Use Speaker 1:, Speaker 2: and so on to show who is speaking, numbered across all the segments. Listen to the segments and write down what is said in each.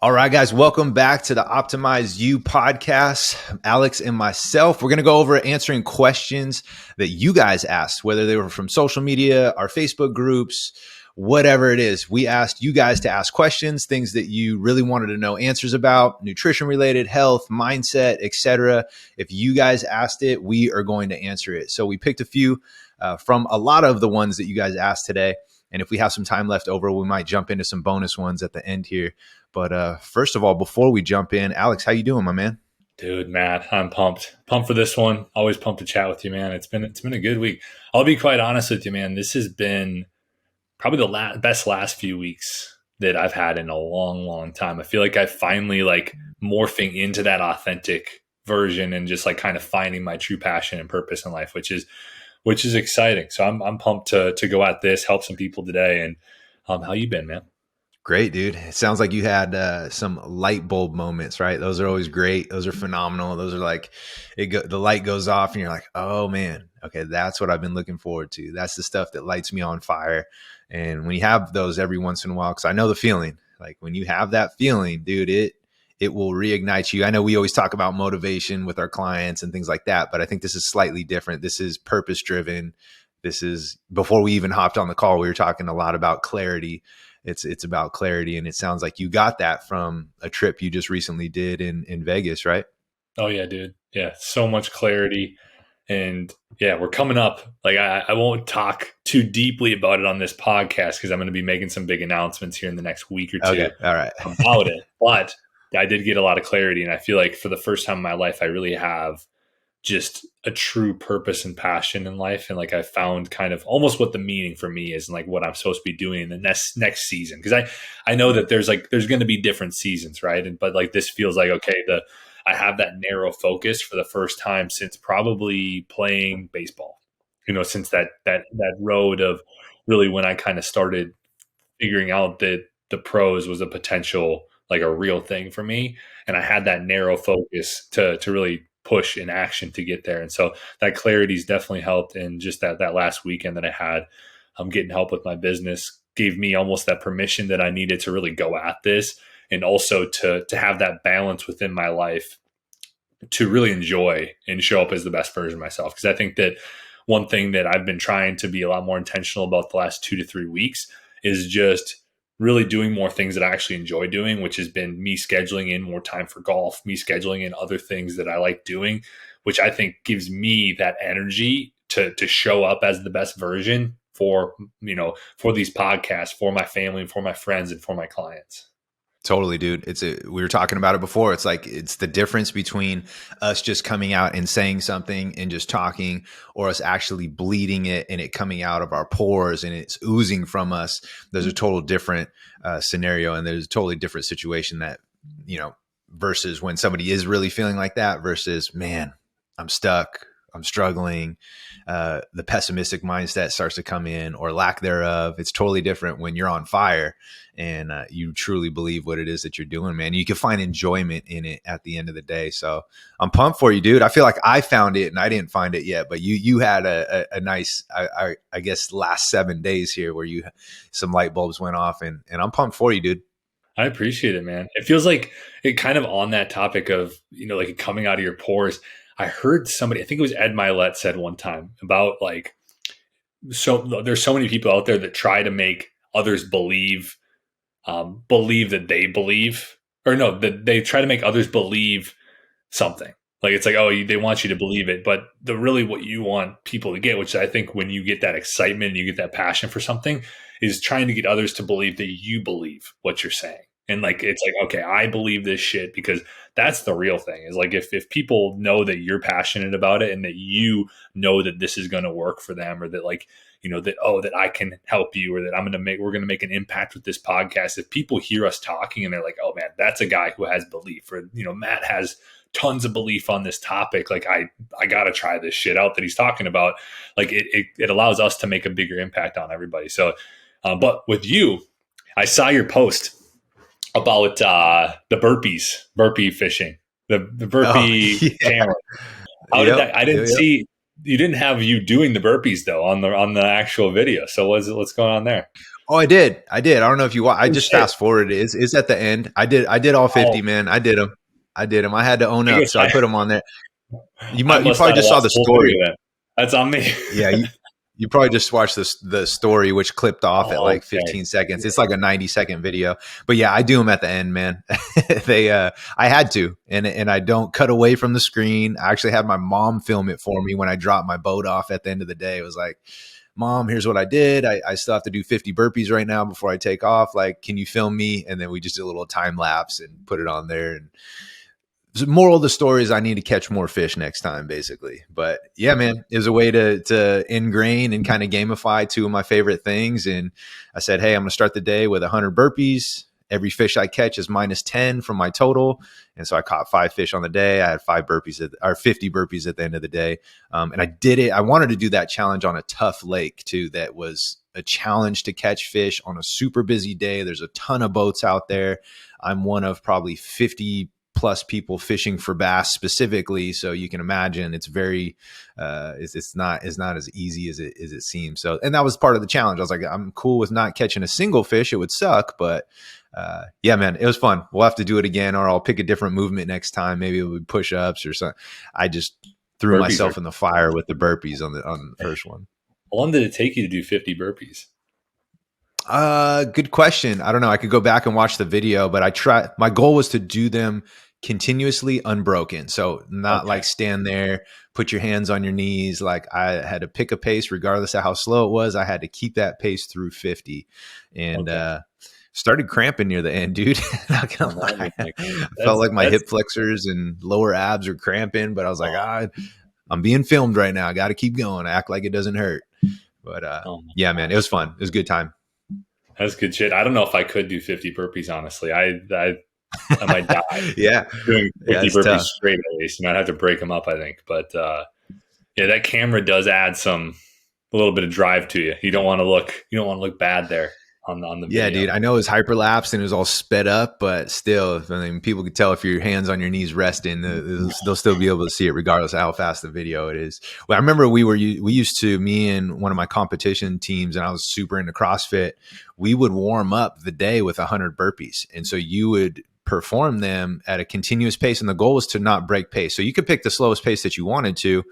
Speaker 1: All right, guys, welcome back to the Optimize You podcast. Alex and myself, we're going to go over answering questions that you guys asked, whether they were from social media, our Facebook groups, whatever it is. We asked you guys to ask questions, things that you really wanted to know answers about, nutrition related, health, mindset, etc. If you guys asked it, we are going to answer it. So we picked a few from a lot of the ones that you guys asked today. And if we have some time left over, we might jump into some bonus ones at the end here. But first of all, before we jump in, Alex, how you doing, my man?
Speaker 2: Dude, Matt, I'm pumped for this one. Always pumped to chat with you, man. It's been a good week. I'll be quite honest with you, man. This has been probably the best last few weeks that I've had in a long time. I feel like I finally morphing into that authentic version and just kind of finding my true passion and purpose in life, which is exciting. So I'm pumped to go at this, help some people today. And how you been, man?
Speaker 1: Great, dude. It sounds like you had some light bulb moments, right? Those are always great. Those are phenomenal. Those are the light goes off and you're like, oh man, okay, that's what I've been looking forward to. That's the stuff that lights me on fire. And when you have those every once in a while, because I know the feeling, like when you have that feeling, dude, it will reignite you. I know we always talk about motivation with our clients and things like that, but I think this is slightly different. This is purpose driven. This is, before we even hopped on the call, we were talking a lot about clarity. It's about clarity. And it sounds like you got that from a trip you just recently did in Vegas, right?
Speaker 2: Oh yeah, dude. Yeah. So much clarity. And yeah, we're coming up. I won't talk too deeply about it on this podcast because I'm going to be making some big announcements here in the next week or two
Speaker 1: Okay. All right.
Speaker 2: about it. But I did get a lot of clarity. And I feel like for the first time in my life, I really have just a true purpose and passion in life. And I found kind of almost what the meaning for me is and what I'm supposed to be doing in the next season. Cause I know that there's going to be different seasons. Right. But this feels like, okay, I have that narrow focus for the first time since probably playing baseball, since that road of really when I kind of started figuring out that the pros was a potential, a real thing for me. And I had that narrow focus to really push in action to get there. And so that clarity's definitely helped. And just that last weekend that I had, I'm getting help with my business gave me almost that permission that I needed to really go at this. And also to have that balance within my life to really enjoy and show up as the best version of myself. Because I think that one thing that I've been trying to be a lot more intentional about the last 2 to 3 weeks is just really doing more things that I actually enjoy doing, which has been me scheduling in more time for golf, me scheduling in other things that I like doing, which I think gives me that energy to show up as the best version for these podcasts, for my family and for my friends and for my clients.
Speaker 1: Totally, dude. We were talking about it before. It's the difference between us just coming out and saying something and just talking, or us actually bleeding it and it coming out of our pores and it's oozing from us. There's a total different scenario, and there's a totally different situation that, versus when somebody is really feeling like that versus, man, I'm stuck, I'm struggling. The pessimistic mindset starts to come in, or lack thereof. It's totally different when you're on fire and you truly believe what it is that you're doing, man. You can find enjoyment in it at the end of the day. So I'm pumped for you, dude. I feel like I found it and I didn't find it yet, but you had a nice, I guess, last 7 days here where some light bulbs went off, and I'm pumped for you, dude.
Speaker 2: I appreciate it, man. It feels like it kind of on that topic of, coming out of your pores. I heard somebody, I think it was Ed Milet, said one time about so there's so many people out there that try to make others believe that they believe, or no, that they try to make others believe something. It's they want you to believe it, but really what you want people to get, which I think when you get that excitement, you get that passion for something, is trying to get others to believe that you believe what you're saying. And okay, I believe this shit, because that's the real thing is if people know that you're passionate about it and that you know that this is going to work for them, or that that I can help you, or that we're going to make an impact with this podcast. If people hear us talking and they're like, oh man, that's a guy who has belief, or, Matt has tons of belief on this topic. I got to try this shit out that he's talking about. It allows us to make a bigger impact on everybody. So, but with you, I saw your post about the burpee fishing, the burpee challenge. How did that? I didn't see, you didn't have you doing the burpees though on the actual video. So what's going on there?
Speaker 1: Oh, I did. I did. I don't know if you I
Speaker 2: Oh
Speaker 1: just
Speaker 2: shit!
Speaker 1: fast forwarded. It's at the end. I did all
Speaker 2: Oh,
Speaker 1: 50, man. I did them. I did them. I had to own
Speaker 2: I
Speaker 1: up,
Speaker 2: guess
Speaker 1: so I put them on there.
Speaker 2: I
Speaker 1: You
Speaker 2: must
Speaker 1: probably
Speaker 2: not have
Speaker 1: just saw
Speaker 2: watched
Speaker 1: the
Speaker 2: the whole video
Speaker 1: story.
Speaker 2: then. That's on me.
Speaker 1: Yeah, you probably just watched the story, which clipped off at
Speaker 2: Oh,
Speaker 1: like
Speaker 2: okay.
Speaker 1: 15 seconds. It's like a 90-second video. But yeah, I do them at the end, man. They I had to, and I don't cut away from the screen. I actually had my mom film it for me when I dropped my boat off at the end of the day. It was like, Mom, here's what I did. I still have to do 50 burpees right now before I take off. Like, can you film me? And then we just did a little time lapse and put it on there. And the moral of the story is I need to catch more fish next time, basically. But yeah, man, it was a way to ingrain and kind of gamify two of my favorite things. And I said, hey, I'm going to start the day with 100 burpees. Every fish I catch is minus 10 from my total. And so I caught 5 fish on the day. I had 50 burpees at the end of the day. And I did it. I wanted to do that challenge on a tough lake too. That was a challenge to catch fish on a super busy day. There's a ton of boats out there. I'm one of probably 50 plus people fishing for bass specifically. So you can imagine it's very, it's not as easy as it seems. So, and that was part of the challenge. I was like, I'm cool with not catching a single fish. It would suck, but yeah, man, it was fun. We'll have to do it again, or I'll pick a different movement next time. Maybe it would push ups or something. I just threw
Speaker 2: Burpees are.
Speaker 1: myself in the fire with the burpees on the first one.
Speaker 2: How long did it take you to do 50 burpees?
Speaker 1: Good question. I don't know. I could go back and watch the video, but my goal was to do them continuously unbroken. So not like stand there, put your hands on your knees. Like I had to pick a pace regardless of how slow it was. I had to keep that pace through 50 and, started cramping near the end, dude. Not gonna lie. I felt like my hip flexors and lower abs are cramping, but I was like, I'm being filmed right now. I got to keep going. Act like it doesn't hurt. But yeah, man, it was fun. It was a good time.
Speaker 2: That's good shit. I don't know if I could do 50 burpees, honestly. I might die
Speaker 1: Yeah.
Speaker 2: doing 50 burpees
Speaker 1: tough.
Speaker 2: straight at least. And I'd have to break them up, I think. But yeah, that camera does add a little bit of drive to you. You don't want to look bad there on the video.
Speaker 1: Yeah, dude. I know it was hyperlapsed and it was all sped up, but still, I mean, people could tell if your hands on your knees resting, they'll still be able to see it regardless of how fast the video it is. Well, I remember me and one of my competition teams, and I was super into CrossFit. We would warm up the day with 100 burpees. And so you would perform them at a continuous pace. And the goal was to not break pace. So you could pick the slowest pace that you wanted to.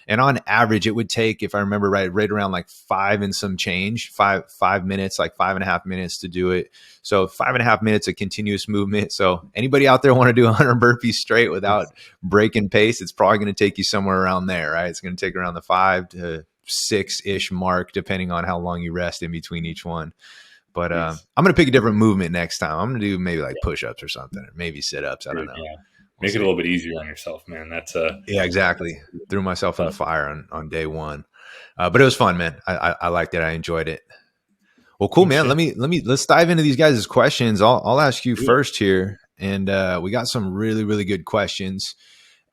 Speaker 1: And on average, it would take, if I remember right around like 5 and some change, 5 minutes, like 5.5 minutes to do it. So 5.5 minutes of continuous movement. So anybody out there want to do 100 burpees straight without breaking pace, it's probably going to take you somewhere around there, right? It's going to take around the 5 to 6-ish mark, depending on how long you rest in between each one. But I'm going to pick a different movement next time. I'm going to do maybe like push-ups or something, or maybe sit-ups. I don't know.
Speaker 2: Yeah. Make it a little bit easier on yourself, man. That's
Speaker 1: yeah, exactly. Threw myself in the fire on day one, but it was fun, man. I liked it. I enjoyed it. Well, cool, man. Let's dive into these guys' questions. I'll ask you first here, and we got some really, really good questions.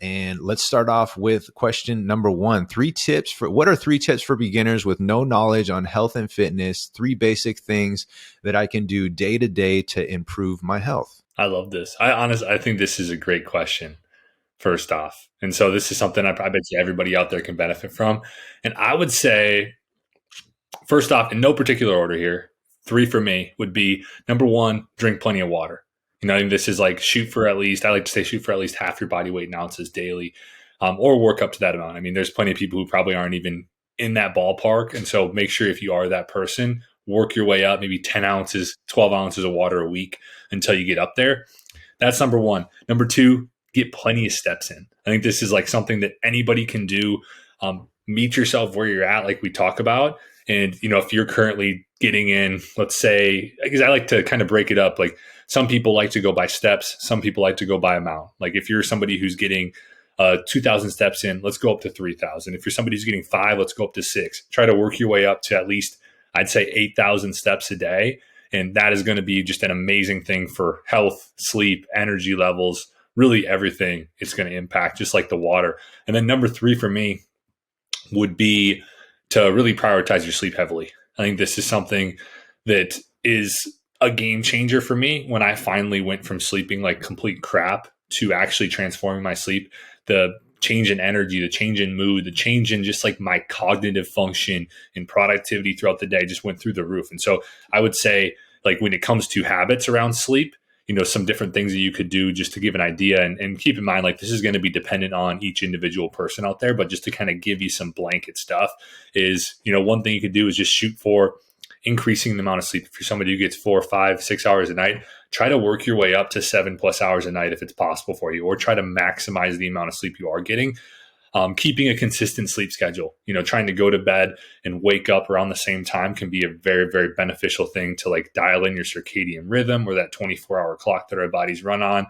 Speaker 1: And let's start off with question number 1. What are 3 tips for beginners with no knowledge on health and fitness? 3 basic things that I can do day to day to improve my health.
Speaker 2: I love this. I think this is a great question, first off. And so this is something I bet you everybody out there can benefit from. And I would say, first off, in no particular order here, 3 for me would be, number 1, drink plenty of water. You know, and this is like shoot for at least half your body weight in ounces daily, or work up to that amount. I mean, there's plenty of people who probably aren't even in that ballpark. And so make sure if you are that person, work your way up, maybe 10 ounces, 12 ounces of water a week until you get up there. That's number 1. Number 2, get plenty of steps in. I think this is like something that anybody can do. Meet yourself where you're at, like we talk about. And, you know, if you're currently getting in, let's say, because I like to kind of break it up. Like some people like to go by steps. Some people like to go by amount. Like if you're somebody who's getting 2,000 steps in, let's go up to 3,000. If you're somebody who's getting 5, let's go up to 6. Try to work your way up to at least, I'd say 8,000 steps a day. And that is going to be just an amazing thing for health, sleep, energy levels, really everything it's going to impact, just like the water. And then number 3 for me would be to really prioritize your sleep heavily. I think this is something that is a game changer for me when I finally went from sleeping like complete crap to actually transforming my sleep. The change in energy, the change in mood, the change in just like my cognitive function and productivity throughout the day just went through the roof. And so I would say, like, when it comes to habits around sleep, some different things that you could do just to give an idea, and keep in mind, like, this is going to be dependent on each individual person out there, but just to kind of give you some blanket stuff is, one thing you could do is just shoot for increasing the amount of sleep. If you're somebody who gets 4, 5, 6 hours a night, try to work your way up to 7+ hours a night if it's possible for you, or try to maximize the amount of sleep you are getting. Keeping a consistent sleep schedule, trying to go to bed and wake up around the same time can be a very, very beneficial thing to like dial in your circadian rhythm, or that 24-hour clock that our bodies run on.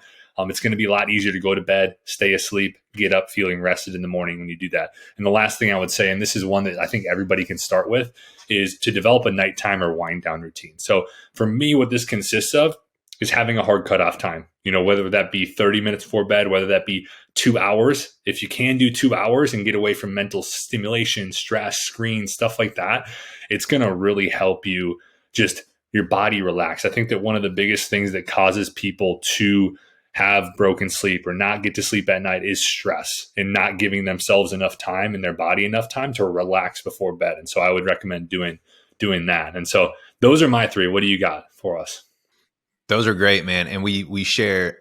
Speaker 2: It's going to be a lot easier to go to bed, stay asleep, get up feeling rested in the morning when you do that. And the last thing I would say, and this is one that I think everybody can start with, is to develop a nighttime or wind down routine. So for me, what this consists of is having a hard cutoff time, whether that be 30 minutes before bed, whether that be 2 hours. If you can do 2 hours and get away from mental stimulation, stress, screens, stuff like that, it's going to really help you just your body relax. I think that one of the biggest things that causes people to have broken sleep or not get to sleep at night is stress, and not giving themselves enough time and their body enough time to relax before bed. And so I would recommend doing that. And so those are my 3. What do you got for us?
Speaker 1: Those are great, man. And we share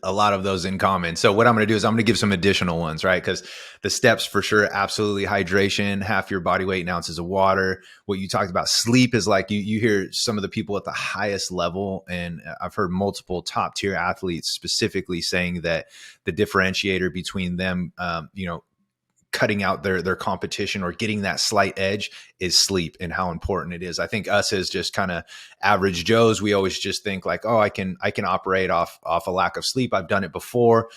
Speaker 1: a lot of those in common. So what I'm going to do is I'm going to give some additional ones, right? Because the steps for sure, absolutely. Hydration, half your body weight in ounces of water. What you talked about, sleep, is like you hear some of the people at the highest level. And I've heard multiple top tier athletes specifically saying that the differentiator between them, cutting out their competition or getting that slight edge is sleep, and how important it is. I think us as just kind of average Joes, we always just think like, oh, I can operate off a lack of sleep. I've done it before.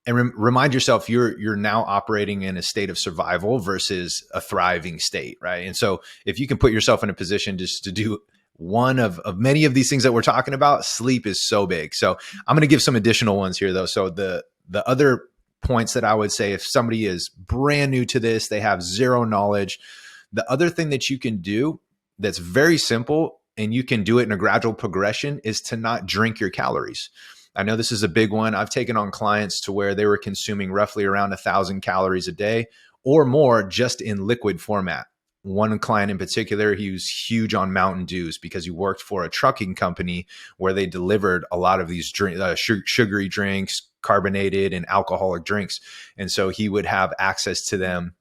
Speaker 1: And remind yourself, you're now operating in a state of survival versus a thriving state, right? And so if you can put yourself in a position just to do one of many of these things that we're talking about, sleep is so big. So I'm going to give some additional ones here though. So the other points that I would say, if somebody is brand new to this, they have zero knowledge, the other thing that you can do that's very simple, and you can do it in a gradual progression, is to not drink your calories. I know this is a big one. I've taken on clients to where they were consuming roughly around 1,000 calories a day or more just in liquid format. One client in particular, he was huge on Mountain Dews because he worked for a trucking company where they delivered a lot of these sugary drinks, carbonated and alcoholic drinks. And so he would have access to them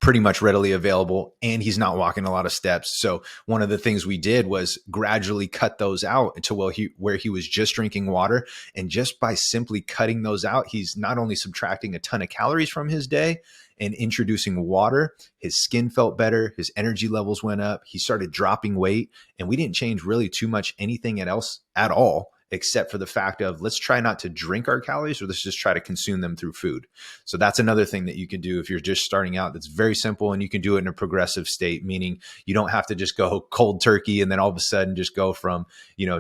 Speaker 1: pretty much readily available, and he's not walking a lot of steps. So one of the things we did was gradually cut those out until where he was just drinking water. And just by simply cutting those out, he's not only subtracting a ton of calories from his day and introducing water, his skin felt better, his energy levels went up, he started dropping weight, and we didn't change really too much anything else at all, except for the fact of, let's try not to drink our calories, or let's just try to consume them through food. So that's another thing that you can do if you're just starting out. That's very simple, and you can do it in a progressive state, meaning you don't have to just go cold turkey and then all of a sudden just go from,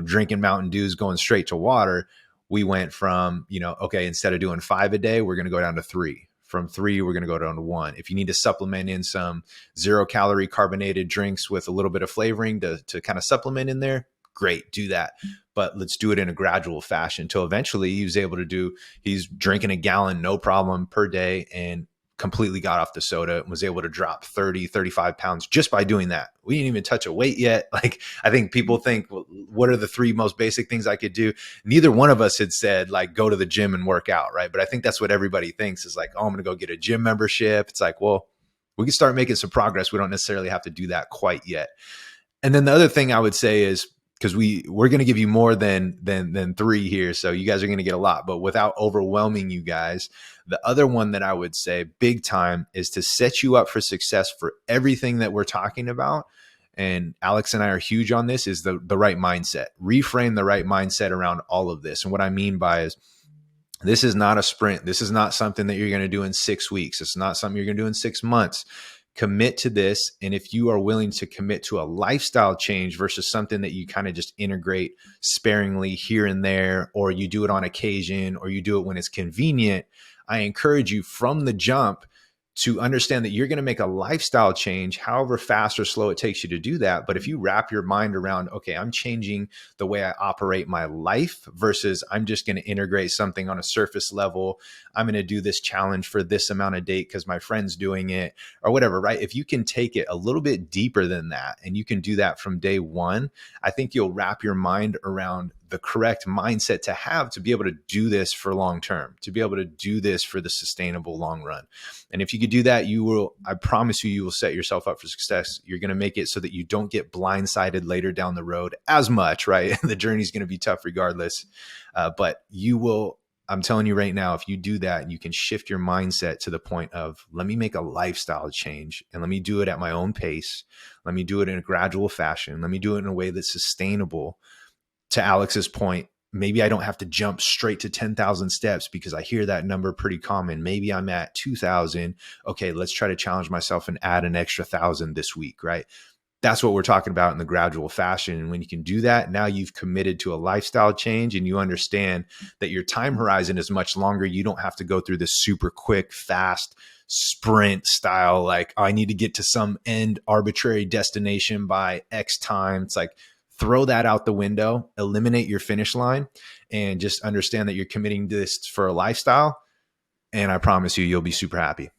Speaker 1: drinking Mountain Dews going straight to water. We went from, okay, instead of doing 5 a day, we're going to go down to 3. From 3, we're going to go down to 1. If you need to supplement in some 0-calorie carbonated drinks with a little bit of flavoring to kind of supplement in there, great, do that. But let's do it in a gradual fashion until eventually he's drinking a gallon, no problem, per day, and completely got off the soda and was able to drop 30, 35 pounds just by doing that. We didn't even touch a weight yet. Like, I think people think, well, what are the 3 most basic things I could do? Neither one of us had said like, go to the gym and work out, right? But I think that's what everybody thinks is like, oh, I'm going to go get a gym membership. It's like, well, we can start making some progress. We don't necessarily have to do that quite yet. And then the other thing I would say is, because we're going to give you more than 3 here, so you guys are going to get a lot, but without overwhelming you guys, the other one that I would say big time is to set you up for success for everything that we're talking about. And Alex and I are huge on this, is the right mindset. Reframe the right mindset around all of this. And what I mean by is, this is not a sprint. This is not something that you're going to do in 6 weeks. It's not something you're going to do in 6 months. Commit to this. And if you are willing to commit to a lifestyle change versus something that you kind of just integrate sparingly here and there, or you do it on occasion, or you do it when it's convenient, I encourage you from the jump to understand that you're going to make a lifestyle change, however fast or slow it takes you to do that. But if you wrap your mind around, okay, I'm changing the way I operate my life versus I'm just going to integrate something on a surface level. I'm going to do this challenge for this amount of date because my friend's doing it or whatever, right? If you can take it a little bit deeper than that and you can do that from day one, I think you'll wrap your mind around the correct mindset to have to be able to do this for long term, to be able to do this for the sustainable long run. And if you could do that, you will, I promise you, you will set yourself up for success. You're going to make it so that you don't get blindsided later down the road as much, right? The journey is going to be tough regardless. But you will, I'm telling you right now, if you do that, you can shift your mindset to the point of, let me make a lifestyle change and let me do it at my own pace. Let me do it in a gradual fashion. Let me do it in a way that's sustainable. To Alex's point, maybe I don't have to jump straight to 10,000 steps because I hear that number pretty common. Maybe I'm at 2,000. Okay, let's try to challenge myself and add an extra 1,000 this week, right? That's what we're talking about in the gradual fashion. And when you can do that, now you've committed to a lifestyle change and you understand that your time horizon is much longer. You don't have to go through this super quick, fast sprint style, like, oh, I need to get to some end arbitrary destination by X time. It's like, throw that out the window, eliminate your finish line, and just understand that you're committing to this for a lifestyle. And I promise you, you'll be super happy.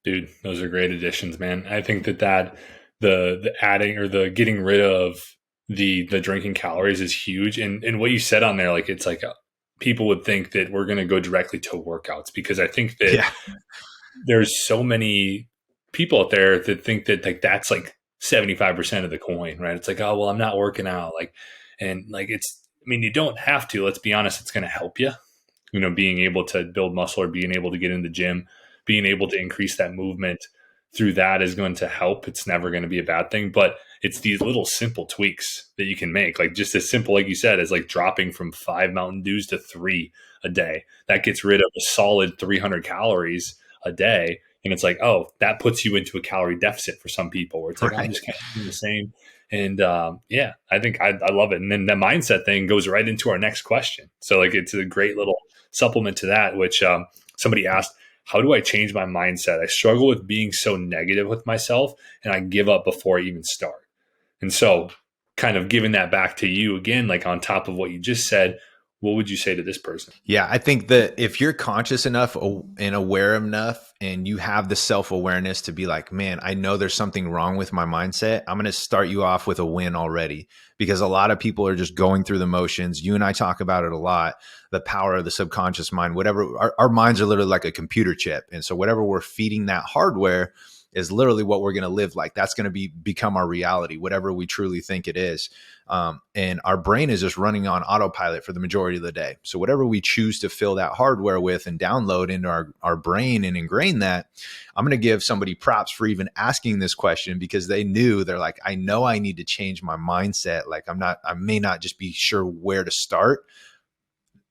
Speaker 2: Dude, those are great additions, man. I think that the adding or the getting rid of the drinking calories is huge. And what you said on there, like, it's like people would think that we're going to go directly to workouts, because I think that there's so many people out there that think that like that's like 75% of the coin, right? It's like, oh, well, I'm not working out. Like, and like, it's, I mean, you don't have to, let's be honest, it's going to help you, you know, being able to build muscle or being able to get in the gym, being able to increase that movement through that is going to help. It's never going to be a bad thing, but it's these little simple tweaks that you can make. Like just as simple, like you said, as like dropping from 5 Mountain Dews to 3 a day. That gets rid of a solid 300 calories a day. And it's like, oh, that puts you into a calorie deficit for some people where it's like, I'm just kind of doing the same. And yeah, I think I love it. And then the mindset thing goes right into our next question. So like, it's a great little supplement to that, which somebody asked, how do I change my mindset? I struggle with being so negative with myself and I give up before I even start. And so kind of giving that back to you again, like on top of what you just said, what would you say to this person?
Speaker 1: Yeah, I think that if you're conscious enough and aware enough and you have the self-awareness to be like, man, I know there's something wrong with my mindset, I'm going to start you off with a win already, because a lot of people are just going through the motions. You and I talk about it a lot, the power of the subconscious mind, whatever. Our minds are literally like a computer chip. And so whatever we're feeding that hardware is literally what we're going to live like. That's going to become our reality, whatever we truly think it is. And our brain is just running on autopilot for the majority of the day. So whatever we choose to fill that hardware with and download into our brain and ingrain that, I'm going to give somebody props for even asking this question, because they're like, I know I need to change my mindset. Like I may not just be sure where to start.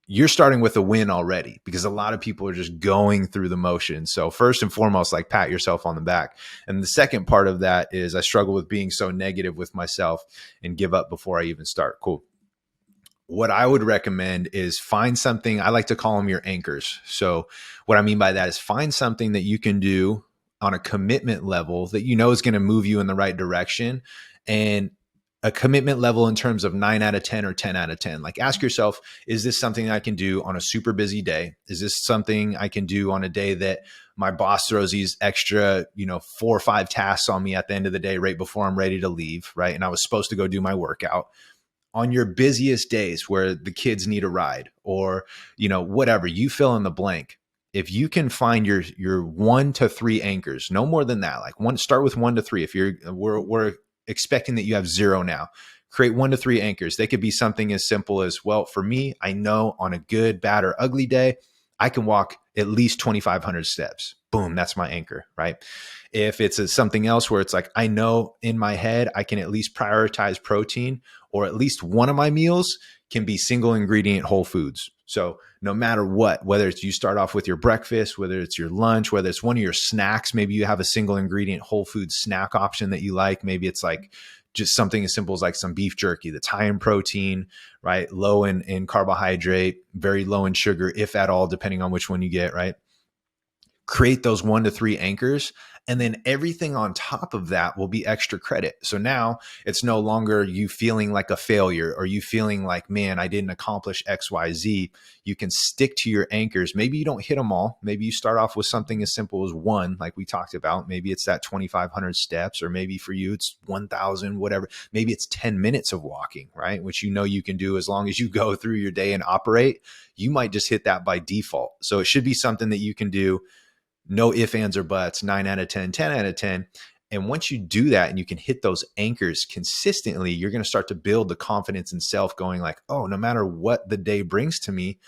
Speaker 1: You're starting with a win already, because a lot of people are just going through the motions. So first and foremost, like, pat yourself on the back. And the second part of that is I struggle with being so negative with myself and give up before I even start. Cool. What I would recommend is find something, I like to call them your anchors. So what I mean by that is find something that you can do on a commitment level that you know is going to move you in the right direction, and a commitment level in terms of 9 out of 10 or 10 out of 10. Like, ask yourself, is this something I can do on a super busy day? Is this something I can do on a day that my boss throws these extra, 4 or 5 tasks on me at the end of the day, right before I'm ready to leave, right? And I was supposed to go do my workout. On your busiest days where the kids need a ride, or, whatever, you fill in the blank. If you can find your 1 to 3 anchors, no more than that, like start with 1 to 3. If we're expecting that you have 0 now, create 1 to 3 anchors. They could be something as simple as, well, for me, I know on a good, bad, or ugly day, I can walk at least 2,500 steps. Boom, that's my anchor, right? If it's something else where it's like, I know in my head, I can at least prioritize protein, or at least one of my meals can be single ingredient whole foods. So no matter what, whether it's you start off with your breakfast, whether it's your lunch, whether it's one of your snacks, maybe you have a single ingredient whole food snack option that you like. Maybe it's like just something as simple as like some beef jerky that's high in protein, right? Low in carbohydrate, very low in sugar, if at all, depending on which one you get, right? create those 1 to 3 anchors. And then everything on top of that will be extra credit. So now it's no longer you feeling like a failure or you feeling like, man, I didn't accomplish XYZ. You can stick to your anchors. Maybe you don't hit them all. Maybe you start off with something as simple as 1, like we talked about. Maybe it's that 2,500 steps, or maybe for you, it's 1,000, whatever. Maybe it's 10 minutes of walking, right? Which you can do as long as you go through your day and operate. You might just hit that by default. So it should be something that you can do. No ifs, ands, or buts, 9 out of 10, 10 out of 10. And once you do that and you can hit those anchors consistently, you're going to start to build the confidence in self going like, oh, no matter what the day brings to me,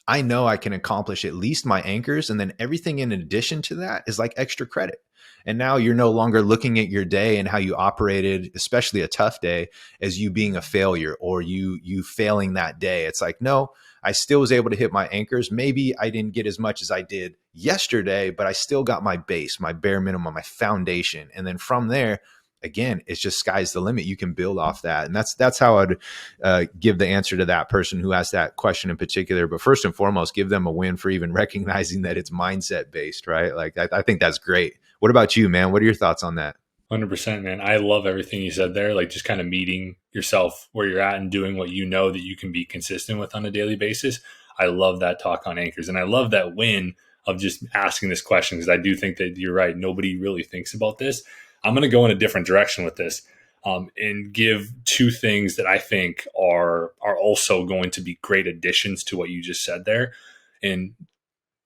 Speaker 1: I know I can accomplish at least my anchors. And then everything in addition to that is like extra credit. And now you're no longer looking at your day and how you operated, especially a tough day, as you being a failure or you failing that day. It's like, no, I still was able to hit my anchors. Maybe I didn't get as much as I did yesterday, but I still got my base, my bare minimum, my foundation. And then from there, again, it's just sky's the limit. You can build off that. And that's how I'd give the answer to that person who asked that question in particular. But first and foremost, give them a win for even recognizing that it's mindset based, right? Like, I think that's great. What about you, man? What are your thoughts on that?
Speaker 2: 100%, man. I love everything you said there. Like, just kind of meeting yourself where you're at and doing what you know that you can be consistent with on a daily basis. I love that talk on anchors. And I love that win of just asking this question, because I do think that you're right. Nobody really thinks about this. I'm going to go in a different direction with this, and give 2 things that I think are also going to be great additions to what you just said there. And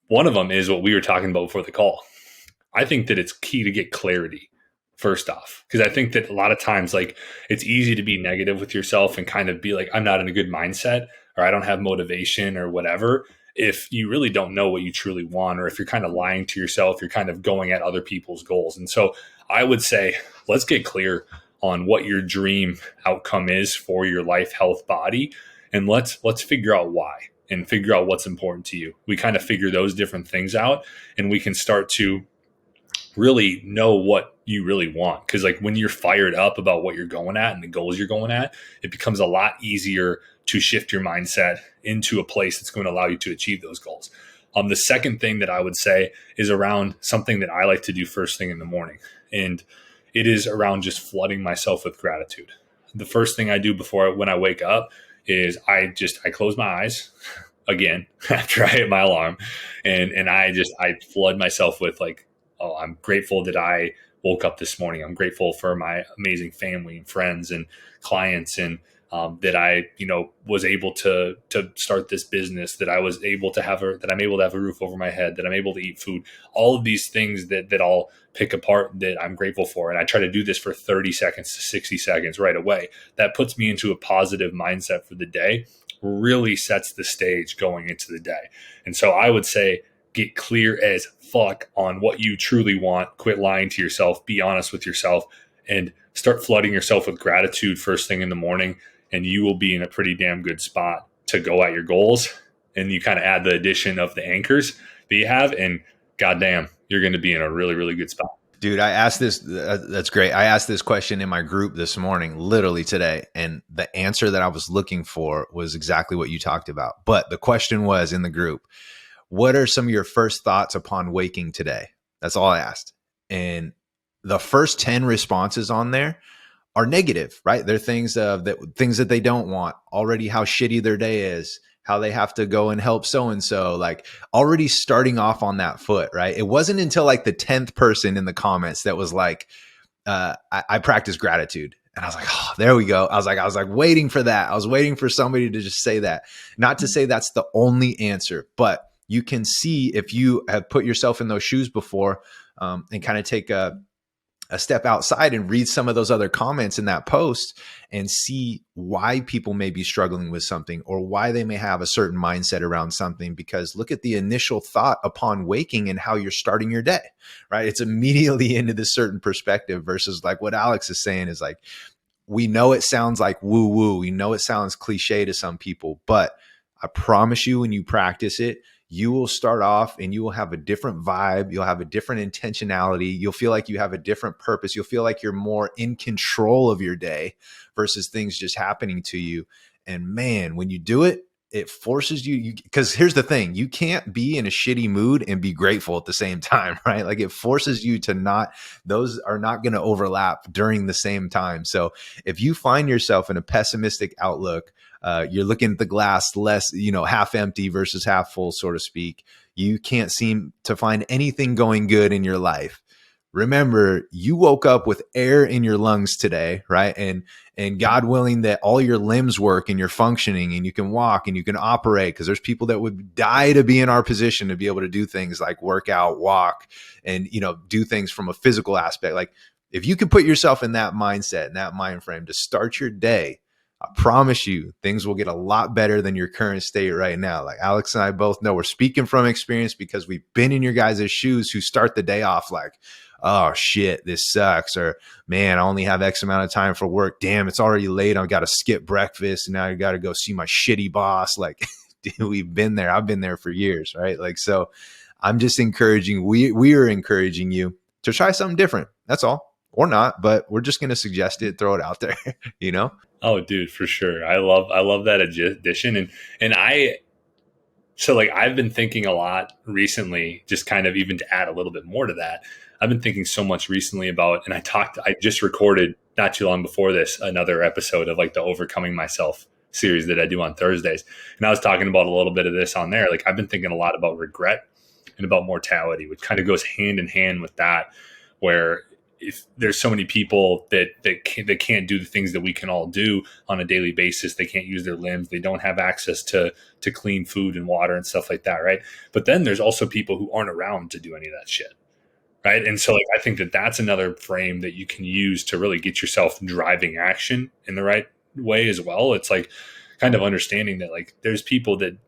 Speaker 2: one of them is what we were talking about before the call. I think that it's key to get clarity first off, because I think that a lot of times, like, it's easy to be negative with yourself and kind of be like, I'm not in a good mindset, or I don't have motivation, or whatever, if you really don't know what you truly want, or if you're kind of lying to yourself, you're kind of going at other people's goals. And so I would say, let's get clear on what your dream outcome is for your life, health, body, and let's figure out why and figure out what's important to you. We kind of figure those different things out, and we can start to really know what you really want. Because like, when you're fired up about what you're going at and the goals you're going at, it becomes a lot easier to shift your mindset into a place that's going to allow you to achieve those goals. The second thing that I would say is around something that I like to do first thing in the morning. And it is around just flooding myself with gratitude. The first thing I do when I wake up is I close my eyes again after I hit my alarm. And I flood myself with like, oh, I'm grateful that I woke up this morning. I'm grateful for my amazing family and friends and clients, and that I, was able to start this business, that I'm able to have a roof over my head, that I'm able to eat food, all of these things that I'll pick apart that I'm grateful for. And I try to do this for 30 seconds to 60 seconds right away. That puts me into a positive mindset for the day, really sets the stage going into the day. And so I would say, get clear as fuck on what you truly want. Quit lying to yourself. Be honest with yourself, and start flooding yourself with gratitude first thing in the morning. And you will be in a pretty damn good spot to go at your goals. And you kind of add the addition of the anchors that you have, and goddamn, you're going to be in a really, really good spot.
Speaker 1: Dude, I asked this. That's great. I asked this question in my group this morning, literally today. And the answer that I was looking for was exactly what you talked about. But the question was in the group, what are some of your first thoughts upon waking today? That's all I asked. And the first 10 responses on there are negative, right? They're things that they don't want, already how shitty their day is, how they have to go and help so-and-so, like already starting off on that foot, right? It wasn't until like the 10th person in the comments that was like, I practice gratitude. And I was like, oh, there we go. I was like waiting for that. I was waiting for somebody to just say that. Not to say that's the only answer, but you can see if you have put yourself in those shoes before, and kind of take a step outside and read some of those other comments in that post and see why people may be struggling with something, or why they may have a certain mindset around something. Because look at the initial thought upon waking and how you're starting your day, right? It's immediately into this certain perspective, versus like what Alex is saying is like, we know it sounds like woo woo. We know it sounds cliche to some people, but I promise you, when you practice it, you will start off and you will have a different vibe. You'll have a different intentionality. You'll feel like you have a different purpose. You'll feel like you're more in control of your day versus things just happening to you. And man, when you do it, it forces you, because here's the thing, you can't be in a shitty mood and be grateful at the same time, right? Like it forces you to not, those are not going to overlap during the same time. So if you find yourself in a pessimistic outlook, you're looking at the glass less, half empty versus half full, so to speak. You can't seem to find anything going good in your life. Remember, you woke up with air in your lungs today, right? And God willing that all your limbs work and you're functioning and you can walk and you can operate, because there's people that would die to be in our position to be able to do things like work out, walk, and do things from a physical aspect. Like if you can put yourself in that mindset and that mind frame to start your day, I promise you things will get a lot better than your current state right now. Like Alex and I both know, we're speaking from experience because we've been in your guys' shoes who start the day off like, oh shit, this sucks. Or man, I only have X amount of time for work. Damn, it's already late. I've got to skip breakfast. And now I got to go see my shitty boss. Like dude, we've been there. I've been there for years. Right. Like, so I'm just encouraging, we are encouraging you to try something different. That's all, or not, but we're just going to suggest it, throw it out there,
Speaker 2: Oh, dude, for sure. I love that addition. So like I've been thinking a lot recently, just kind of even to add a little bit more to that. I've been thinking so much recently about, and I just recorded not too long before this, another episode of like the Overcoming Myself series that I do on Thursdays. And I was talking about a little bit of this on there. Like I've been thinking a lot about regret and about mortality, which kind of goes hand in hand with that, where if there's so many people that can't do the things that we can all do on a daily basis. They can't use their limbs. They don't have access to clean food and water and stuff like that. Right. But then there's also people who aren't around to do any of that shit. Right. And so like, I think that that's another frame that you can use to really get yourself driving action in the right way as well. It's like kind of understanding that like there's people that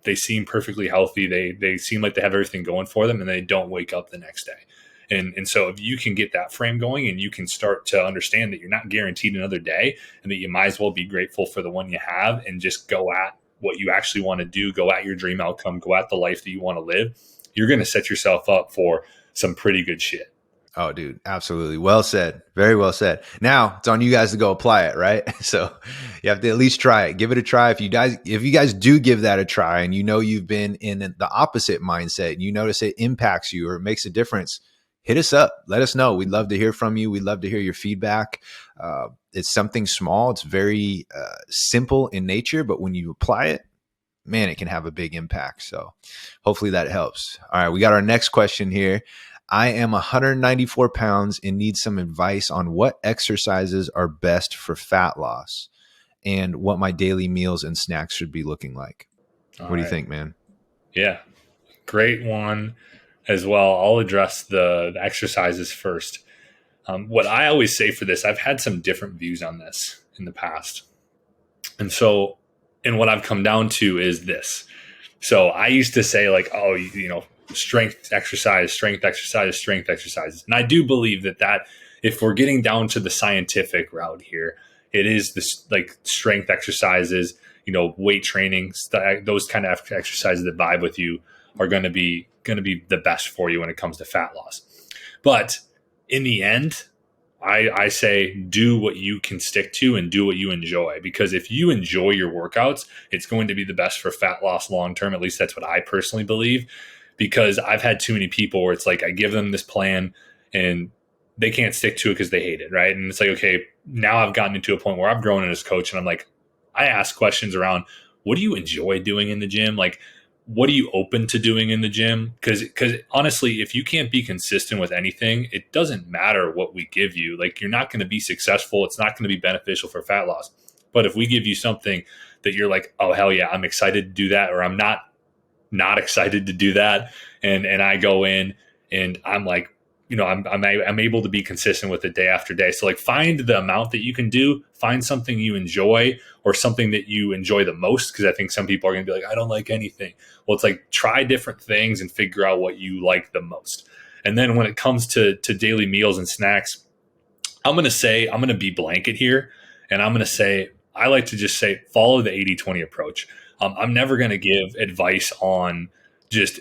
Speaker 2: they seem perfectly healthy. They seem like they have everything going for them and they don't wake up the next day. And so if you can get that frame going and you can start to understand that you're not guaranteed another day and that you might as well be grateful for the one you have and just go at what you actually want to do, go at your dream outcome, go at the life that you want to live, you're going to set yourself up for some pretty good shit.
Speaker 1: Oh, dude, absolutely. Well said. Very well said. Now it's on you guys to go apply it, right? So you have to at least try it. Give it a try. If you guys do give that a try and you've been in the opposite mindset and you notice it impacts you or it makes a difference, hit us up. Let us know. We'd love to hear from you. We'd love to hear your feedback. It's something small. It's very simple in nature, but when you apply it, man, it can have a big impact. So hopefully that helps. All right. We got our next question here. I am 194 pounds and need some advice on what exercises are best for fat loss and what my daily meals and snacks should be looking like. What do you think, man?
Speaker 2: Yeah, great one as well. I'll address the exercises first. What I always say for this, I've had some different views on this in the past. And what I've come down to is this. So I used to say like, oh, strength exercises. And I do believe that if we're getting down to the scientific route here, it is this like strength exercises, weight training, those kind of exercises that vibe with you are going to be the best for you when it comes to fat loss. But in the end, I say do what you can stick to and do what you enjoy, because if you enjoy your workouts, it's going to be the best for fat loss long term. At least that's what I personally believe, because I've had too many people where it's like I give them this plan and they can't stick to it because they hate it, right? And it's like, okay, now I've gotten into a point where I've grown as a coach and I'm like, I ask questions around, what do you enjoy doing in the gym? Like, what are you open to doing in the gym? Because honestly, if you can't be consistent with anything, it doesn't matter what we give you. Like, you're not going to be successful. It's not going to be beneficial for fat loss. But if we give you something that you're like, oh, hell yeah, I'm excited to do that, or I'm not excited to do that, and I go in and I'm like, I'm able to be consistent with it day after day. So like, find the amount that you can do, find something you enjoy or something that you enjoy the most. Cause I think some people are going to be like, I don't like anything. Well, it's like, try different things and figure out what you like the most. And then when it comes to daily meals and snacks, I'm going to be blanket here. And I'm going to say, I like to just say, follow the 80-20 approach. I'm never going to give advice on just,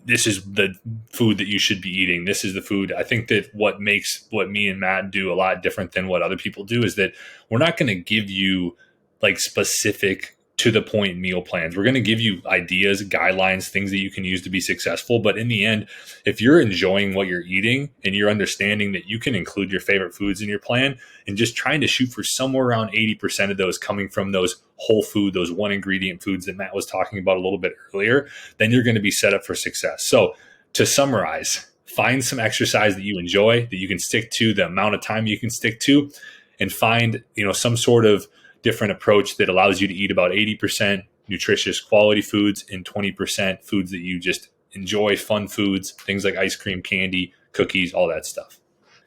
Speaker 2: this is the food that you should be eating. This is the food. I think that what makes what me and Matt do a lot different than what other people do is that we're not going to give you like specific to the point meal plans. We're going to give you ideas, guidelines, things that you can use to be successful. But in the end, if you're enjoying what you're eating and you're understanding that you can include your favorite foods in your plan and just trying to shoot for somewhere around 80% of those coming from those whole food, those one ingredient foods that Matt was talking about a little bit earlier, then you're going to be set up for success. So to summarize, find some exercise that you enjoy, that you can stick to, the amount of time you can stick to, and find, some sort of different approach that allows you to eat about 80% nutritious quality foods and 20% foods that you just enjoy, fun foods, things like ice cream, candy, cookies, all that stuff.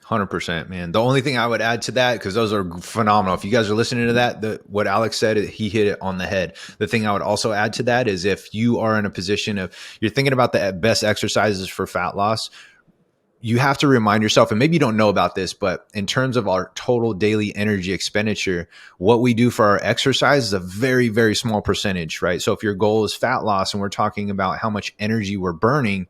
Speaker 1: 100%, man. The only thing I would add to that, because those are phenomenal. If you guys are listening to that, what Alex said, he hit it on the head. The thing I would also add to that is if you are in a position of, you're thinking about the best exercises for fat loss, you have to remind yourself, and maybe you don't know about this, but in terms of our total daily energy expenditure, what we do for our exercise is a very, very small percentage, right? So if your goal is fat loss and we're talking about how much energy we're burning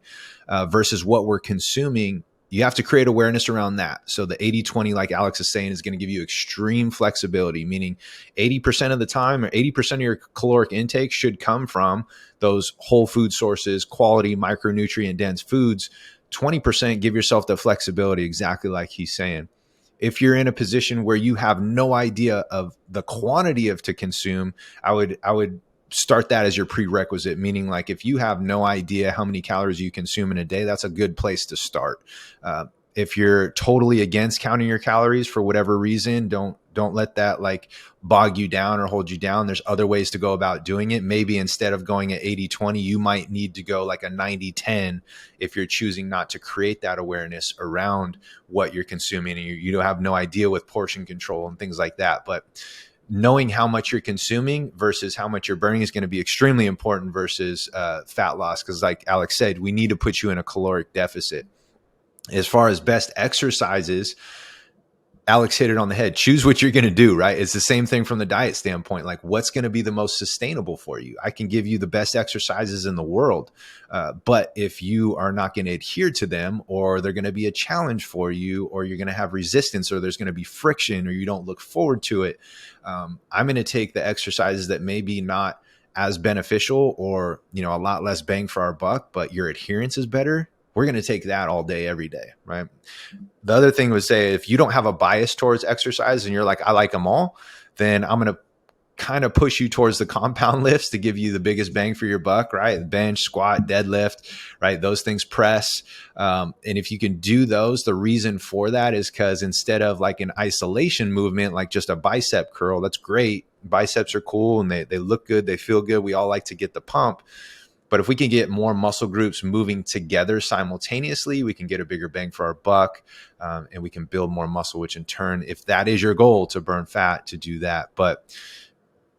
Speaker 1: versus what we're consuming, you have to create awareness around that. So the 80-20, like Alex is saying, is going to give you extreme flexibility, meaning 80% of the time or 80% of your caloric intake should come from those whole food sources, quality micronutrient dense foods. 20%, give yourself the flexibility, exactly like he's saying. If you're in a position where you have no idea of the quantity of to consume, I would start that as your prerequisite, meaning like if you have no idea how many calories you consume in a day, that's a good place to start. If you're totally against counting your calories for whatever reason, don't let that like bog you down or hold you down. There's other ways to go about doing it. Maybe instead of going at 80-20, you might need to go like a 90-10 if you're choosing not to create that awareness around what you're consuming and you don't have no idea with portion control and things like that. But knowing how much you're consuming versus how much you're burning is going to be extremely important versus fat loss. Because like Alex said, we need to put you in a caloric deficit. As far as best exercises, Alex hit it on the head. Choose what you're going to do, right? It's the same thing from the diet standpoint. Like what's going to be the most sustainable for you? I can give you the best exercises in the world. But if you are not going to adhere to them, or they're going to be a challenge for you, or you're going to have resistance, or there's going to be friction, or you don't look forward to it, I'm going to take the exercises that may be not as beneficial or, a lot less bang for our buck, but your adherence is better. We're going to take that all day, every day, right? The other thing would say, if you don't have a bias towards exercise and you're like, I like them all, then I'm going to kind of push you towards the compound lifts to give you the biggest bang for your buck, right? Bench, squat, deadlift, right? Those things, press. And if you can do those, the reason for that is because instead of like an isolation movement, like just a bicep curl, that's great. Biceps are cool and they look good. They feel good. We all like to get the pump. But if we can get more muscle groups moving together simultaneously, we can get a bigger bang for our buck, and we can build more muscle, which in turn, if that is your goal to burn fat, to do that. But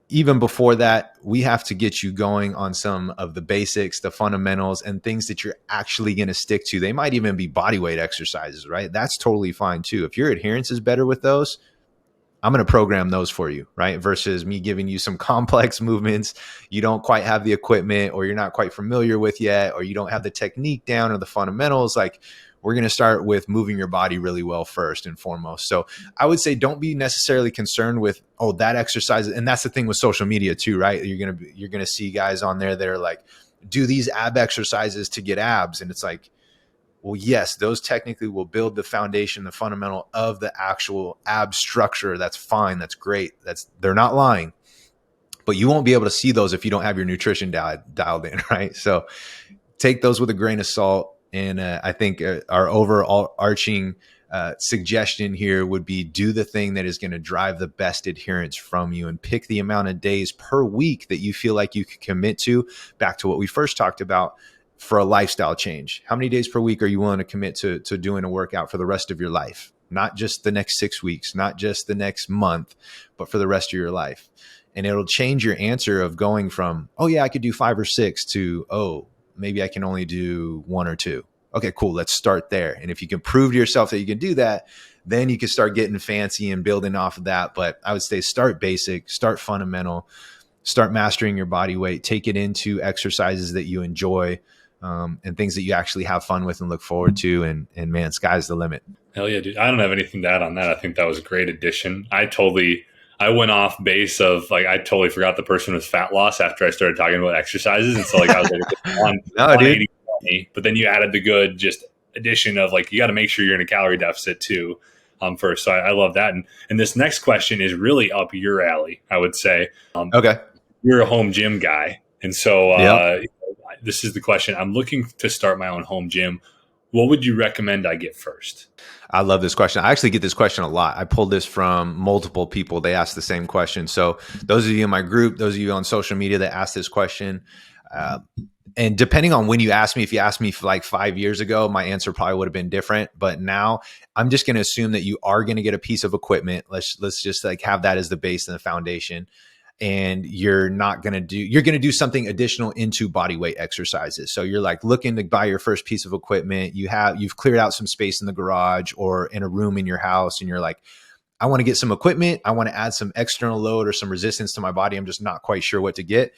Speaker 1: even before that, we have to get you going on some of the basics, the fundamentals, and things that you're actually going to stick to. They might even be body weight exercises, right? That's totally fine too. If your adherence is better with those, I'm going to program those for you, right? Versus me giving you some complex movements you don't quite have the equipment or you're not quite familiar with yet, or you don't have the technique down or the fundamentals. Like we're going to start with moving your body really well first and foremost. So I would say don't be necessarily concerned with, that exercise. And that's the thing with social media too, right? You're going to see guys on there that are like, do these ab exercises to get abs. And it's like, well, yes, those technically will build the foundation, the fundamental of the actual ab structure. That's fine. That's great. They're not lying, but you won't be able to see those if you don't have your nutrition dialed in, right? So take those with a grain of salt. And I think our overall arching suggestion here would be do the thing that is going to drive the best adherence from you, and pick the amount of days per week that you feel like you can commit to. Back to what we first talked about, for a lifestyle change. How many days per week are you willing to commit to doing a workout for the rest of your life? Not just the next 6 weeks, not just the next month, but for the rest of your life. And it'll change your answer of going from, I could do 5 or 6 to, maybe I can only do 1 or 2. Okay, cool. Let's start there. And if you can prove to yourself that you can do that, then you can start getting fancy and building off of that. But I would say start basic, start fundamental, start mastering your body weight, take it into exercises that you enjoy, and things that you actually have fun with and look forward to. And man, sky's the limit.
Speaker 2: Hell yeah, dude. I don't have anything to add on that. I think that was a great addition. I totally I went off base of like I totally forgot the person was fat loss after I started talking about exercises, and so like I was like on
Speaker 1: No, dude.
Speaker 2: 180, but then you added the good just addition of like you got to make sure you're in a calorie deficit too. First, so I love that, and this next question is really up your alley. I would say
Speaker 1: Okay.
Speaker 2: you're a home gym guy, and so
Speaker 1: Yep.
Speaker 2: this is the question. I'm looking to start my own home gym. What would you recommend I get first?
Speaker 1: I love this question. I actually get this question a lot. I pulled this from multiple people. They ask the same question. So those of you in my group, those of you on social media that ask this question, uh, and depending on when you ask me, if you asked me for like 5 years ago, my answer probably would have been different. But now I'm just going to assume that you are going to get a piece of equipment. Let's just like have that as the base and the foundation. And you're going to do something additional into body weight exercises. So you're like looking to buy your first piece of equipment. You've cleared out some space in the garage or in a room in your house. And you're like, I want to get some equipment. I want to add some external load or some resistance to my body. I'm just not quite sure what to get.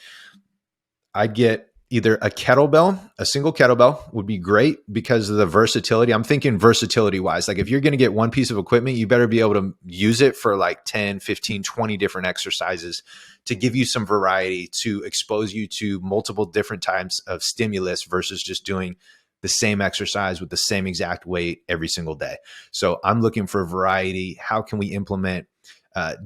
Speaker 1: I'd get either a kettlebell, a single kettlebell would be great because of the versatility. I'm thinking versatility wise, like if you're going to get one piece of equipment, you better be able to use it for like 10, 15, 20 different exercises to give you some variety, to expose you to multiple different types of stimulus versus just doing the same exercise with the same exact weight every single day. So I'm looking for variety. How can we implement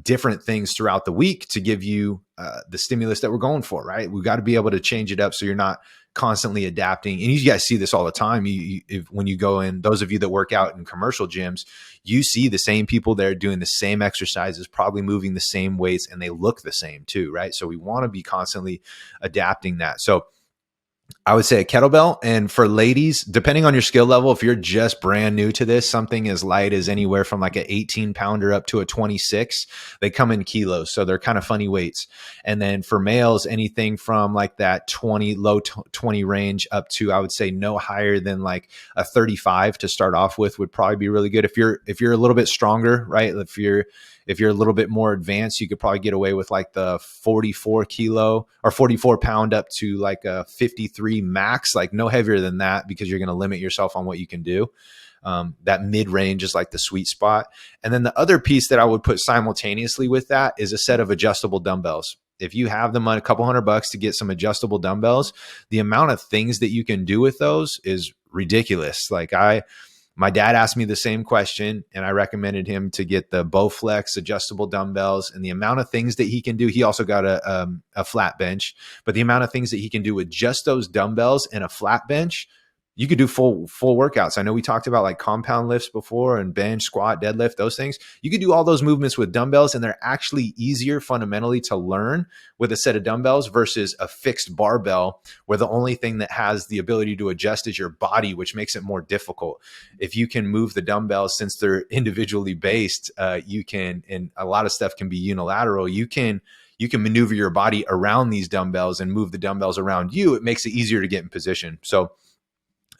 Speaker 1: different things throughout the week to give you the stimulus that we're going for, right? We've got to be able to change it up so you're not constantly adapting. And you guys see this all the time. When you go in, those of you that work out in commercial gyms, you see the same people there doing the same exercises, probably moving the same weights, and they look the same too, right? So we want to be constantly adapting that. So I would say a kettlebell. And for ladies, depending on your skill level, if you're just brand new to this, something as light as anywhere from like an 18 pounder up to a 26, they come in kilos. So they're kind of funny weights. And then for males, anything from like that 20, low 20 range up to, I would say no higher than like a 35 to start off with would probably be really good. If you're a little bit stronger, right? If you're a little bit more advanced, you could probably get away with like the 44 kilo or 44 pound up to like a 53 max, like no heavier than that, because you're going to limit yourself on what you can do. That mid range is like the sweet spot. And then the other piece that I would put simultaneously with that is a set of adjustable dumbbells. If you have the money, a couple $100 to get some adjustable dumbbells, the amount of things that you can do with those is ridiculous. Like my dad asked me the same question, and I recommended him to get the Bowflex adjustable dumbbells. And the amount of things that he can do, he also got a flat bench, but the amount of things that he can do with just those dumbbells and a flat bench, you could do full workouts. I know we talked about like compound lifts before and bench, squat, deadlift, those things. You could do all those movements with dumbbells, and they're actually easier fundamentally to learn with a set of dumbbells versus a fixed barbell where the only thing that has the ability to adjust is your body, which makes it more difficult. If you can move the dumbbells, since they're individually based, you can, and a lot of stuff can be unilateral. You can maneuver your body around these dumbbells and move the dumbbells around you. It makes it easier to get in position. So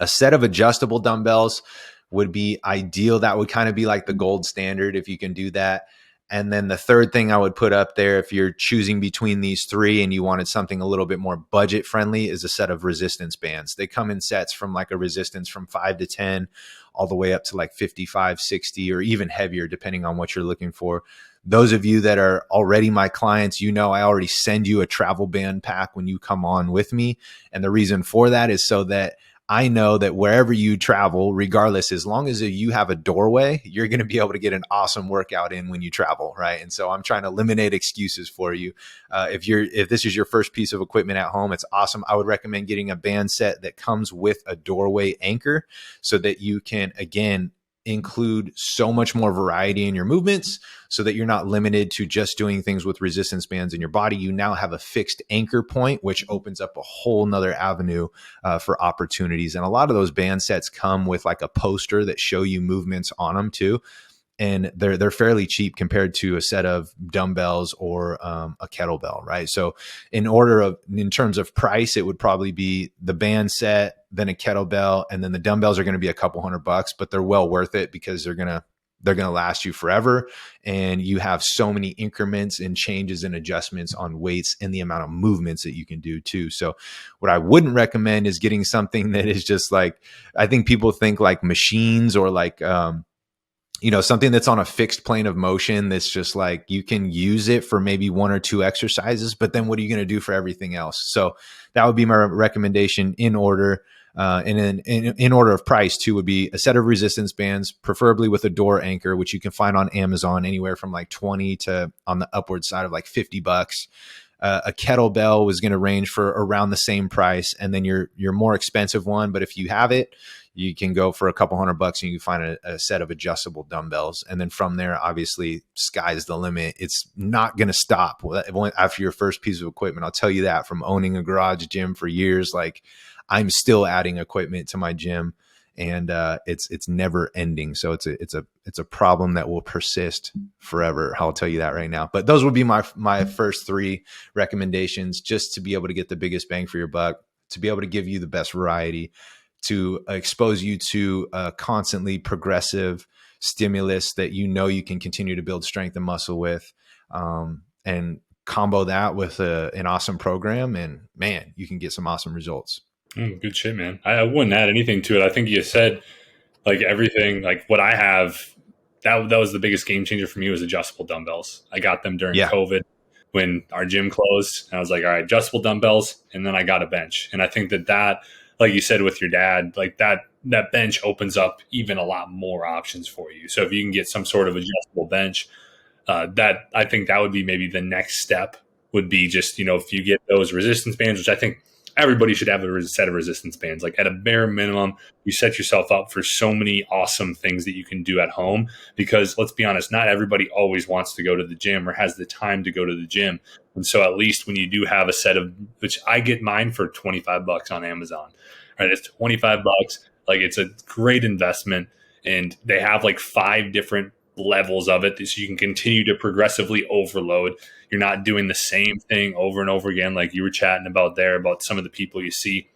Speaker 1: a set of adjustable dumbbells would be ideal. That would kind of be like the gold standard if you can do that. And then the third thing I would put up there, if you're choosing between these three and you wanted something a little bit more budget friendly, is a set of resistance bands. They come in sets from like a resistance from 5 to 10 all the way up to like 55, 60, or even heavier, depending on what you're looking for. Those of you that are already my clients, you know I already send you a travel band pack when you come on with me. And the reason for that is so that I know that wherever you travel, regardless, as long as you have a doorway, you're going to be able to get an awesome workout in when you travel, right? And so I'm trying to eliminate excuses for you. If this is your first piece of equipment at home, it's awesome. I would recommend getting a band set that comes with a doorway anchor so that you can, again, include so much more variety in your movements so that you're not limited to just doing things with resistance bands in your body. You now have a fixed anchor point, which opens up a whole nother avenue for opportunities. And a lot of those band sets come with like a poster that show you movements on them too. And they're fairly cheap compared to a set of dumbbells or a kettlebell, right? So in terms of price, it would probably be the band set, then a kettlebell, and then the dumbbells are going to be a couple $100, but they're well worth it because they're going to last you forever. And you have so many increments and changes and adjustments on weights and the amount of movements that you can do too. So what I wouldn't recommend is getting something that is just like, I think people think like machines or like, something that's on a fixed plane of motion that's just like you can use it for maybe one or two exercises, but then what are you going to do for everything else? So that would be my recommendation in order. And in order of price too would be a set of resistance bands, preferably with a door anchor, which you can find on Amazon anywhere from like 20 to on the upward side of like $50. A kettlebell was going to range for around the same price, and then your more expensive one, but if you have it, you can go for a couple $100 and you can find a set of adjustable dumbbells. And then from there, obviously, sky's the limit. It's not going to stop after your first piece of equipment. I'll tell you that from owning a garage gym for years. Like, I'm still adding equipment to my gym, and it's never ending. So it's a problem that will persist forever. I'll tell you that right now. But those would be my first three recommendations, just to be able to get the biggest bang for your buck, to be able to give you the best variety, to expose you to a constantly progressive stimulus that you can continue to build strength and muscle with, and combo that with an awesome program, and man, you can get some awesome results.
Speaker 2: Good shit, man. I wouldn't add anything to it. I think you said like everything, like what I have, that was the biggest game changer for me was adjustable dumbbells. I got them during COVID when our gym closed. And I was like, all right, adjustable dumbbells. And then I got a bench. And I think that, like you said with your dad, like that bench opens up even a lot more options for you. So if you can get some sort of adjustable bench, that I think that would be maybe the next step, would be just, if you get those resistance bands, which I think everybody should have a set of resistance bands. Like at a bare minimum, you set yourself up for so many awesome things that you can do at home, because let's be honest, not everybody always wants to go to the gym or has the time to go to the gym. And so at least when you do have a set of, which I get mine for $25 on Amazon, right? It's $25. Like, it's a great investment, and they have like 5 different levels of it, so you can continue to progressively overload. You're not doing the same thing over and over again, like you were chatting about there, about some of the people you see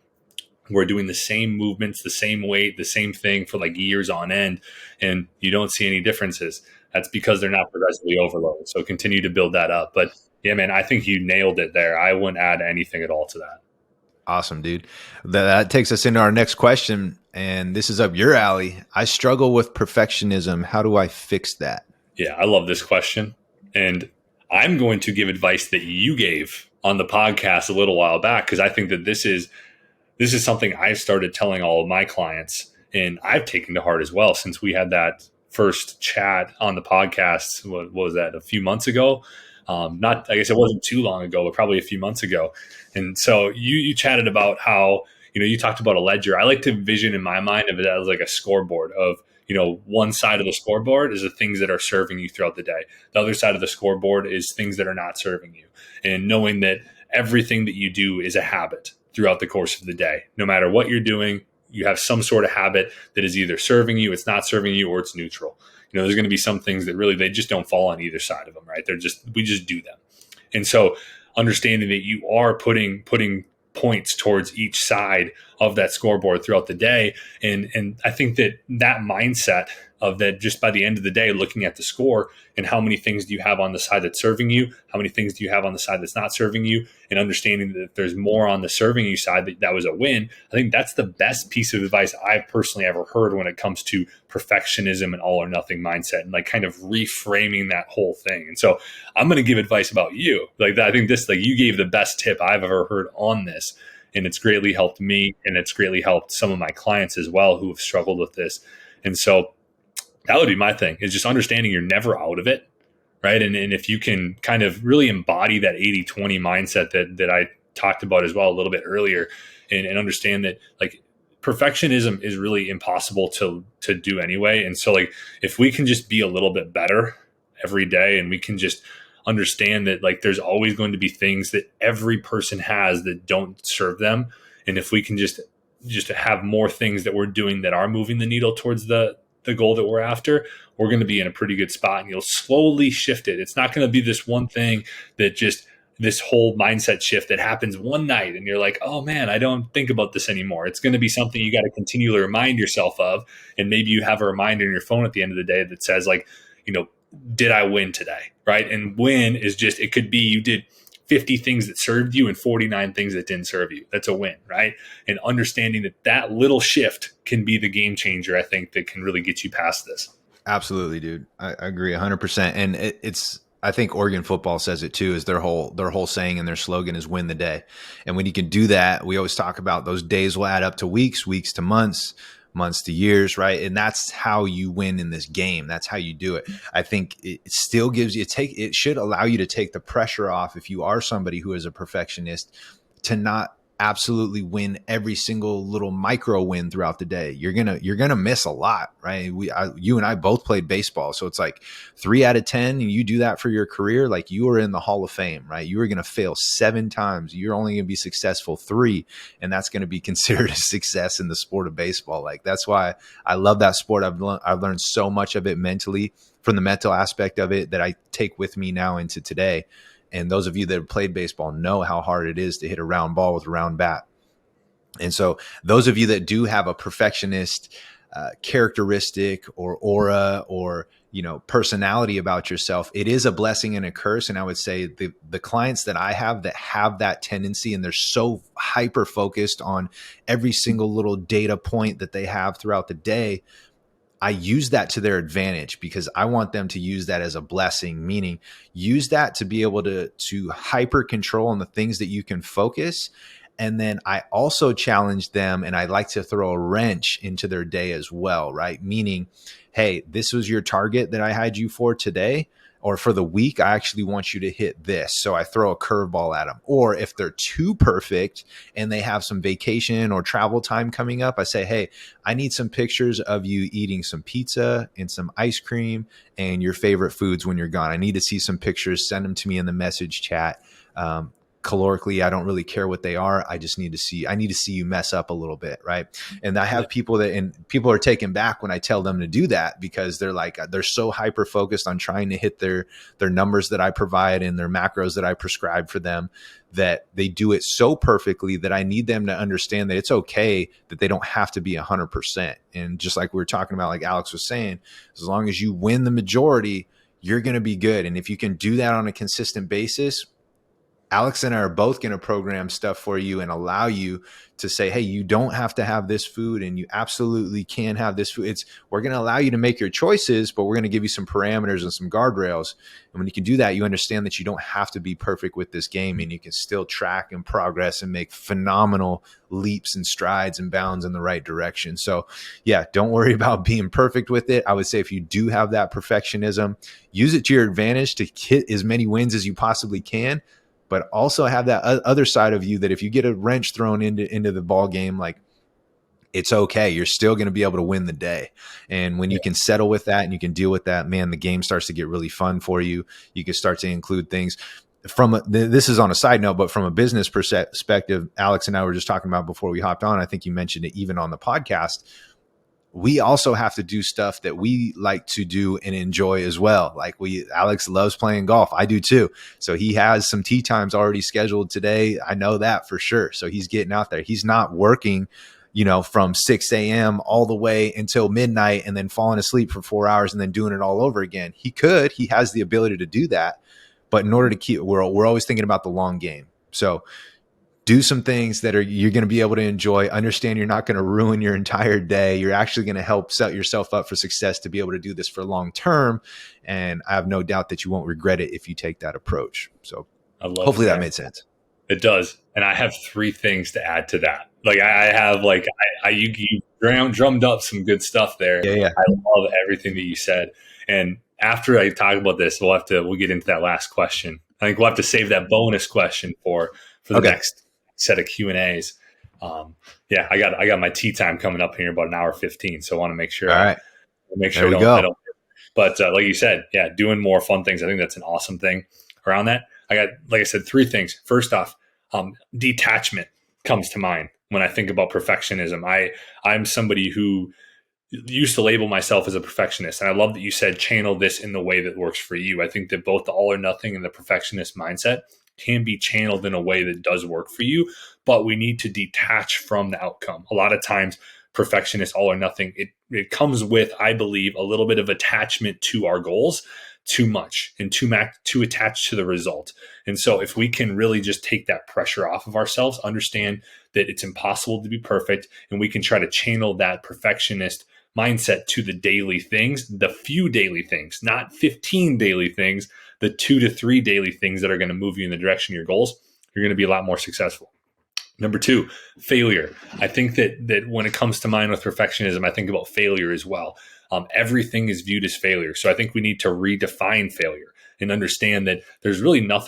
Speaker 2: who are doing the same movements, the same weight, the same thing for like years on end, and you don't see any differences. That's because they're not progressively overloaded. So continue to build that up. But yeah, man, I think you nailed it there. I wouldn't add anything at all to that.
Speaker 1: Awesome, dude. That takes us into our next question, and this is up your alley. I struggle with perfectionism. How do I fix that?
Speaker 2: Yeah, I love this question. And I'm going to give advice that you gave on the podcast a little while back, because I think that this is something I've started telling all of my clients, and I've taken to heart as well since we had that first chat on the podcast. What was that, a few months ago? I guess it wasn't too long ago, but probably a few months ago. And so you chatted about how, you talked about a ledger. I like to envision in my mind of it as like a scoreboard of, one side of the scoreboard is the things that are serving you throughout the day. The other side of the scoreboard is things that are not serving you. And knowing that everything that you do is a habit throughout the course of the day. No matter what you're doing, you have some sort of habit that is either serving you, it's not serving you, or it's neutral. There's going to be some things that really, they just don't fall on either side of them, right? We just do them. And so understanding that you are putting points towards each side of that scoreboard throughout the day. And I think that mindset of that, just by the end of the day, looking at the score and how many things do you have on the side that's serving you, how many things do you have on the side that's not serving you, and understanding that if there's more on the serving you side, that was a win. I think that's the best piece of advice I've personally ever heard when it comes to perfectionism and all or nothing mindset, and like kind of reframing that whole thing. And so I'm going to give advice about you. Like, I think this, like, you gave the best tip I've ever heard on this. And it's greatly helped me, and it's greatly helped some of my clients as well who have struggled with this. And so that would be my thing, is just understanding you're never out of it, right? And if you can kind of really embody that 80-20 mindset that I talked about as well a little bit earlier, and understand that like perfectionism is really impossible to do anyway. And so like, if we can just be a little bit better every day, and we can just understand that like there's always going to be things that every person has that don't serve them. And if we can just have more things that we're doing that are moving the needle towards the goal that we're after, we're going to be in a pretty good spot, and you'll slowly shift it. It's not going to be this one thing that just this whole mindset shift that happens one night and you're like, oh man, I don't think about this anymore. It's going to be something you got to continually remind yourself of. And maybe you have a reminder in your phone at the end of the day that says like, did I win today? Right. And win is just, it could be you did 50 things that served you and 49 things that didn't serve you. That's a win. Right. And understanding that little shift can be the game changer, I think, that can really get you past this.
Speaker 1: Absolutely, dude. I agree 100%. And it's, I think Oregon football says it too, is their whole saying and their slogan is win the day. And when you can do that, we always talk about those days will add up to weeks, weeks to months, months to years, right? And that's how you win in this game. That's how you do it. I think it still gives you it should allow you to take the pressure off if you are somebody who is a perfectionist to not absolutely win every single little micro win throughout the day. You're gonna miss a lot, right? You and I both played baseball, so it's like 3 out of 10, and you do that for your career, like you are in the Hall of Fame, right? You are gonna fail 7 times. You're only gonna be successful 3, and that's gonna be considered a success in the sport of baseball. Like that's why I love that sport. I've learned so much of it mentally from the mental aspect of it that I take with me now into today. And those of you that have played baseball know how hard it is to hit a round ball with a round bat. And so those of you that do have a perfectionist characteristic or aura or, personality about yourself, it is a blessing and a curse. And I would say the clients that I have that have that tendency and they're so hyper focused on every single little data point that they have throughout the day, I use that to their advantage because I want them to use that as a blessing, meaning use that to be able to hyper control on the things that you can focus. And then I also challenge them and I like to throw a wrench into their day as well, right? Meaning, hey, this was your target that I had you for today or for the week. I actually want you to hit this. So I throw a curveball at them. Or if they're too perfect and they have some vacation or travel time coming up, I say, hey, I need some pictures of you eating some pizza and some ice cream and your favorite foods when you're gone. I need to see some pictures. Send them to me in the message chat. Calorically, I don't really care what they are. I need to see you mess up a little bit. Right. And I have people people are taken back when I tell them to do that because they're so hyper focused on trying to hit their numbers that I provide and their macros that I prescribe for them that they do it so perfectly that I need them to understand that it's okay that they don't have to be 100%. And just like we were talking about, like Alex was saying, as long as you win the majority, you're going to be good. And if you can do that on a consistent basis, Alex and I are both going to program stuff for you and allow you to say, hey, you don't have to have this food and you absolutely can have this food. We're going to allow you to make your choices, but we're going to give you some parameters and some guardrails. And when you can do that, you understand that you don't have to be perfect with this game and you can still track and progress and make phenomenal leaps and strides and bounds in the right direction. So yeah, don't worry about being perfect with it. I would say if you do have that perfectionism, use it to your advantage to hit as many wins as you possibly can. But also have that other side of you that if you get a wrench thrown into the ball game, like it's okay. You're still going to be able to win the day. And when you can settle with that and you can deal with that, man, the game starts to get really fun for you. You can start to include things this is on a side note, but from a business perspective, Alex and I were just talking about before we hopped on. I think you mentioned it even on the podcast. We also have to do stuff that we like to do and enjoy as well. Like Alex loves playing golf. I do too. So he has some tee times already scheduled today. I know that for sure. So he's getting out there. He's not working, from 6 a.m. all the way until midnight and then falling asleep for 4 hours and then doing it all over again. He has the ability to do that. But in order to we're always thinking about the long game. So do some things that you're going to be able to enjoy. Understand you're not going to ruin your entire day. You're actually going to help set yourself up for success to be able to do this for long term. And I have no doubt that you won't regret it if you take that approach. So hopefully that made sense.
Speaker 2: It does. And I have 3 things to add to that. Like I have you drummed up some good stuff there.
Speaker 1: Yeah.
Speaker 2: I love everything that you said. And after I talk about this, we'll get into that last question. I think we'll have to save that bonus question for the next set of Q&As. I got my tea time coming up here in about an hour 15. So I want to make sure.
Speaker 1: All right.
Speaker 2: I don't. But like you said, doing more fun things. I think that's an awesome thing around that. I got, like I said, 3 things. First off, detachment comes to mind when I think about perfectionism. I'm somebody who used to label myself as a perfectionist. And I love that you said channel this in the way that works for you. I think that both the all or nothing and the perfectionist mindset can be channeled in a way that does work for you, but we need to detach from the outcome. A lot of times, perfectionist, all or nothing, it comes with, I believe, a little bit of attachment to our goals, too much and too attached to the result. And so if we can really just take that pressure off of ourselves, understand that it's impossible to be perfect, and we can try to channel that perfectionist mindset to the daily things, the few daily things, not 15 daily things, the 2 to 3 daily things that are going to move you in the direction of your goals, you're going to be a lot more successful. Number 2, failure. I think that when it comes to mind with perfectionism, I think about failure as well. Everything is viewed as failure. So I think we need to redefine failure and understand that there's really no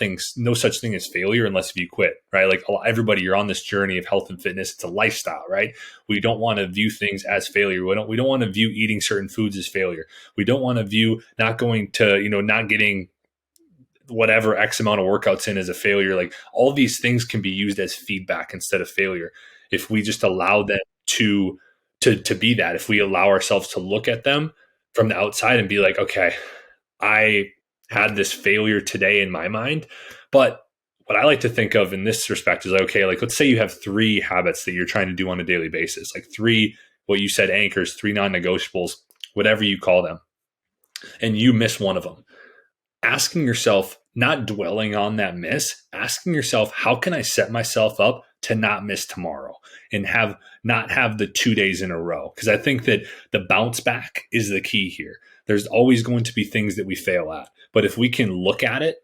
Speaker 2: such thing as failure unless you quit, right? Like everybody, you're on this journey of health and fitness. It's a lifestyle, right? We don't want to view things as failure. We don't want to view eating certain foods as failure. We don't want to view not going to, not getting whatever X amount of workouts in as a failure. Like all these things can be used as feedback instead of failure. If we just allow them to be that, if we allow ourselves to look at them from the outside and be like, okay, I had this failure today in my mind. But what I like to think of in this respect is like, okay, like let's say you have 3 habits that you're trying to do on a daily basis, like 3, what you said, anchors, 3 non-negotiables, whatever you call them, and you miss one of them. Asking yourself, not dwelling on that miss, asking yourself, how can I set myself up to not miss tomorrow and not have the 2 days in a row? Because I think that the bounce back is the key here. There's always going to be things that we fail at. But if we can look at it,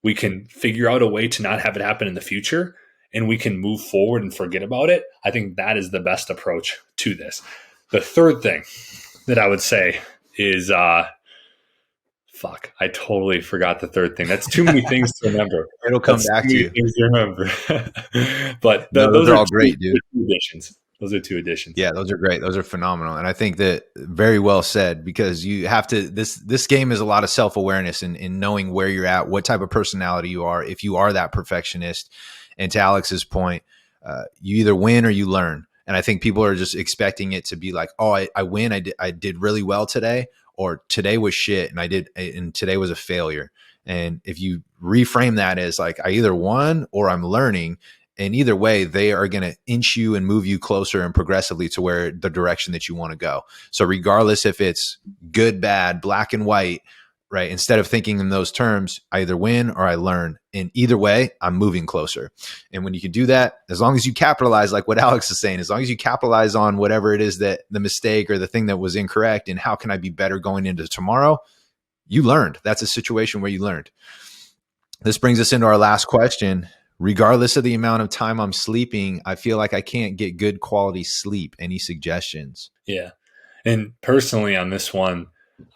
Speaker 2: we can figure out a way to not have it happen in the future, and we can move forward and forget about it. I think that is the best approach to this. The third thing that I would say is, I totally forgot the third thing. That's too many things to remember.
Speaker 1: It'll come back to you.
Speaker 2: Things to remember. But
Speaker 1: those are all great, dude.
Speaker 2: Those are 2 additions.
Speaker 1: Yeah, those are great. Those are phenomenal. And I think that very well said, because you have to, this game is a lot of self-awareness and in knowing where you're at, what type of personality you are. If you are that perfectionist, and to Alex's point, you either win or you learn. And I think people are just expecting it to be like, oh, I win. I did really well today, or today was shit. And today was a failure. And if you reframe that as like, I either won or I'm learning, and either way, they are going to inch you and move you closer and progressively to where the direction that you want to go. So regardless if it's good, bad, black and white, right? Instead of thinking in those terms, I either win or I learn. And either way, I'm moving closer. And when you can do that, as long as you capitalize, like what Alex is saying, as long as you capitalize on whatever it is that the mistake or the thing that was incorrect, and how can I be better going into tomorrow, you learned. That's a situation where you learned. This brings us into our last question. Regardless of the amount of time I'm sleeping, I feel like I can't get good quality sleep. Any suggestions?
Speaker 2: Yeah. And personally on this one,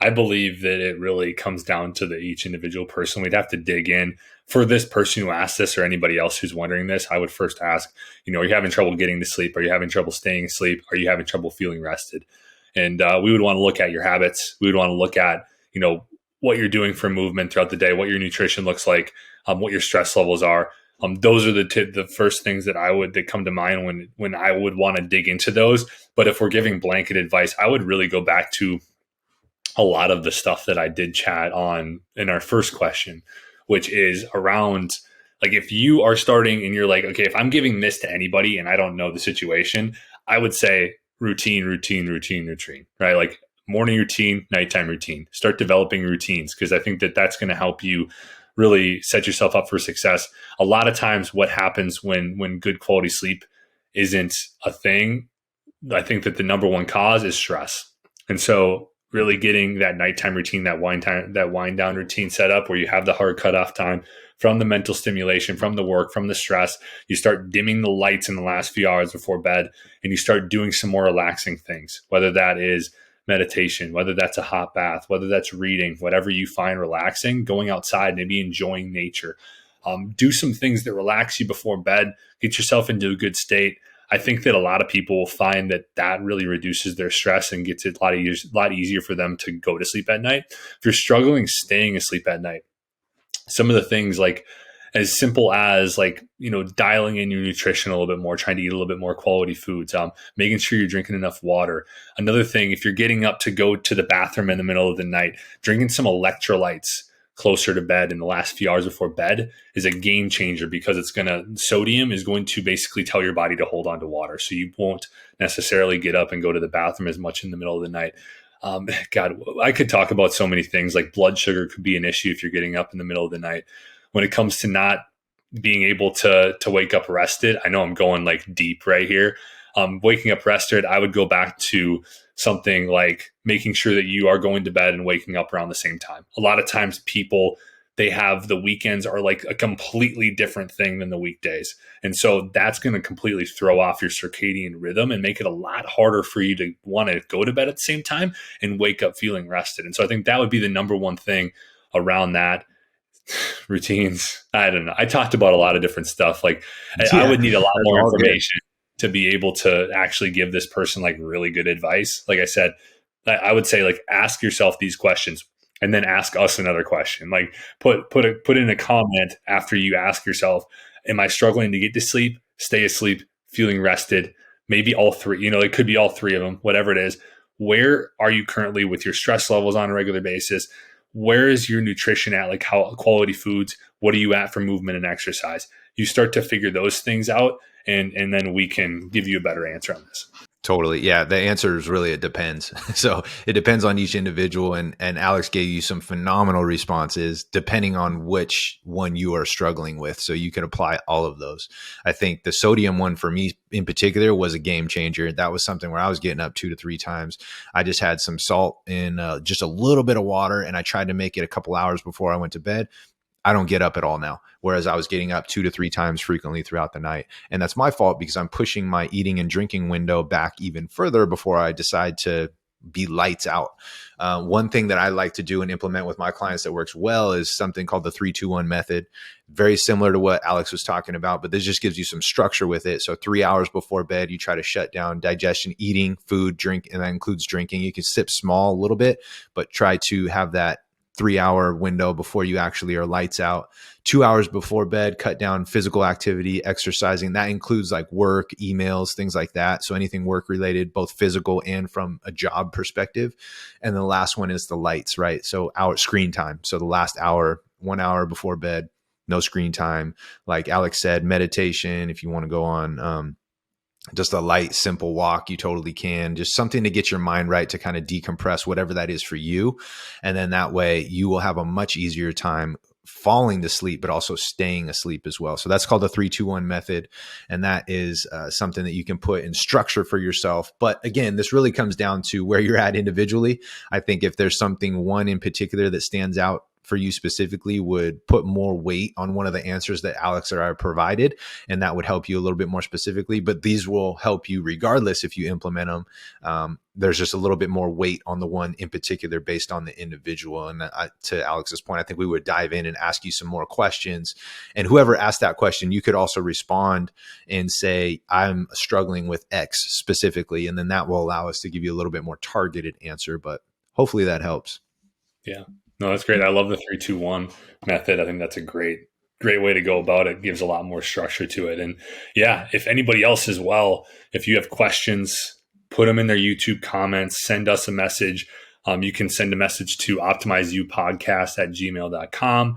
Speaker 2: I believe that it really comes down to each individual person. We'd have to dig in. For this person who asked this, or anybody else who's wondering this, I would first ask, are you having trouble getting to sleep? Are you having trouble staying asleep? Are you having trouble feeling rested? And we would want to look at your habits. We would want to look at, what you're doing for movement throughout the day, what your nutrition looks like, what your stress levels are. Those are the first things that come to mind when I would want to dig into those. But if we're giving blanket advice, I would really go back to a lot of the stuff that I did chat on in our first question, which is around, like, if you are starting and you're like, okay, if I'm giving this to anybody and I don't know the situation, I would say routine, right? Like morning routine, nighttime routine. Start developing routines, because I think that that's going to help you really set yourself up for success. A lot of times what happens when good quality sleep isn't a thing, I think that the number one cause is stress. And so really getting that nighttime routine, that wind down routine set up, where you have the hard cutoff time from the mental stimulation, from the work, from the stress. You start dimming the lights in the last few hours before bed, and you start doing some more relaxing things, whether that is meditation, whether that's a hot bath, whether that's reading, whatever you find relaxing, going outside, maybe enjoying nature. Do some things that relax you before bed, get yourself into a good state. I think that a lot of people will find that really reduces their stress and gets it a lot easier for them to go to sleep at night. If you're struggling staying asleep at night, some of the things, like as simple as dialing in your nutrition a little bit more, trying to eat a little bit more quality foods, making sure you're drinking enough water. Another thing, if you're getting up to go to the bathroom in the middle of the night, drinking some electrolytes closer to bed in the last few hours before bed is a game changer, because sodium is going to basically tell your body to hold on to water. So you won't necessarily get up and go to the bathroom as much in the middle of the night. God, I could talk about so many things. Like blood sugar could be an issue if you're getting up in the middle of the night. When it comes to not being able to wake up rested, I know I'm going like deep right here. Waking up rested, I would go back to something like making sure that you are going to bed and waking up around the same time. A lot of times people, they have the weekends are like a completely different thing than the weekdays. And so that's going to completely throw off your circadian rhythm and make it a lot harder for you to want to go to bed at the same time and wake up feeling rested. And so I think that would be the number one thing around that. Routines. I don't know. I talked about a lot of different stuff. Like I would need a lot more information to be able to actually give this person like really good advice. Like I said, I would say like ask yourself these questions and then ask us another question. Like put in a comment after you ask yourself, am I struggling to get to sleep, stay asleep, feeling rested? Maybe all three, it could be all three of them, whatever it is. Where are you currently with your stress levels on a regular basis? Where is your nutrition at? Like how quality foods? What are you at for movement and exercise? You start to figure those things out, and then we can give you a better answer on this.
Speaker 1: Totally. Yeah. The answer is really, it depends. So it depends on each individual. And Alex gave you some phenomenal responses depending on which one you are struggling with. So you can apply all of those. I think the sodium one for me in particular was a game changer. That was something where I was getting up 2 to 3 times. I just had some salt in just a little bit of water, and I tried to make it a couple hours before I went to bed. I don't get up at all now, whereas I was getting up 2 to 3 times frequently throughout the night. And that's my fault because I'm pushing my eating and drinking window back even further before I decide to be lights out. One thing that I like to do and implement with my clients that works well is something called the 3-2-1 method. Very similar to what Alex was talking about, but this just gives you some structure with it. So 3 hours before bed, you try to shut down digestion, eating, food, drink, and that includes drinking. You can sip small a little bit, but try to have that 3-hour window before you actually are lights out. 2 hours before bed, cut down physical activity, exercising. That includes like work, emails, things like that. So anything work related, both physical and from a job perspective. And the last one is the lights, right? So our screen time. So the last hour, 1 hour before bed, no screen time. Like Alex said, meditation, if you want to go on, just a light, simple walk, you totally can. Just something to get your mind right, to kind of decompress, whatever that is for you. And then that way you will have a much easier time falling to sleep, but also staying asleep as well. So that's called the 3-2-1 method. And that is something that you can put in structure for yourself. But again, this really comes down to where you're at individually. I think if there's something one in particular that stands out for you specifically, would put more weight on one of the answers that Alex or I provided, and that would help you a little bit more specifically. But these will help you regardless if you implement them. There's just a little bit more weight on the one in particular based on the individual. And to Alex's point, I think we would dive in and ask you some more questions. And whoever asked that question, you could also respond and say, I'm struggling with X specifically. And then that will allow us to give you a little bit more targeted answer. But hopefully that helps.
Speaker 2: Yeah. No, that's great. I love the 3-2-1 method. I think that's a great way to go about it. It gives a lot more structure to it. And yeah, if anybody else as well, if you have questions, put them in their YouTube comments, send us a message. You can send a message to optimizeyoupodcast@gmail.com.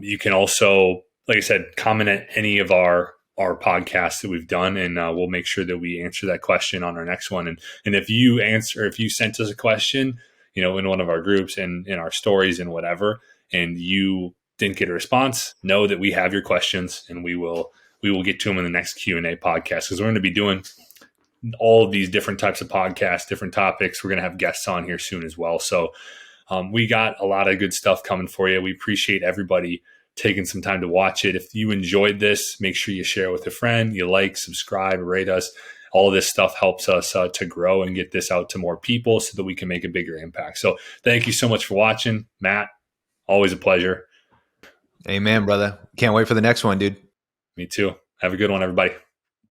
Speaker 2: You can also, like I said, comment at any of our podcasts that we've done, and we'll make sure that we answer that question on our next one. And if you sent us a question, in one of our groups and in our stories and whatever, and you didn't get a response, know that we have your questions, and we will get to them in the next Q&A podcast, because we're going to be doing all of these different types of podcasts, different topics. We're going to have guests on here soon as well. So we got a lot of good stuff coming for you. We appreciate everybody taking some time to watch it. If you enjoyed this, make sure you share it with a friend, you like, subscribe, rate us. All of this stuff helps us to grow and get this out to more people so that we can make a bigger impact. So thank you so much for watching, Matt. Always a pleasure.
Speaker 1: Amen, brother. Can't wait for the next one, dude.
Speaker 2: Me too. Have a good one, everybody.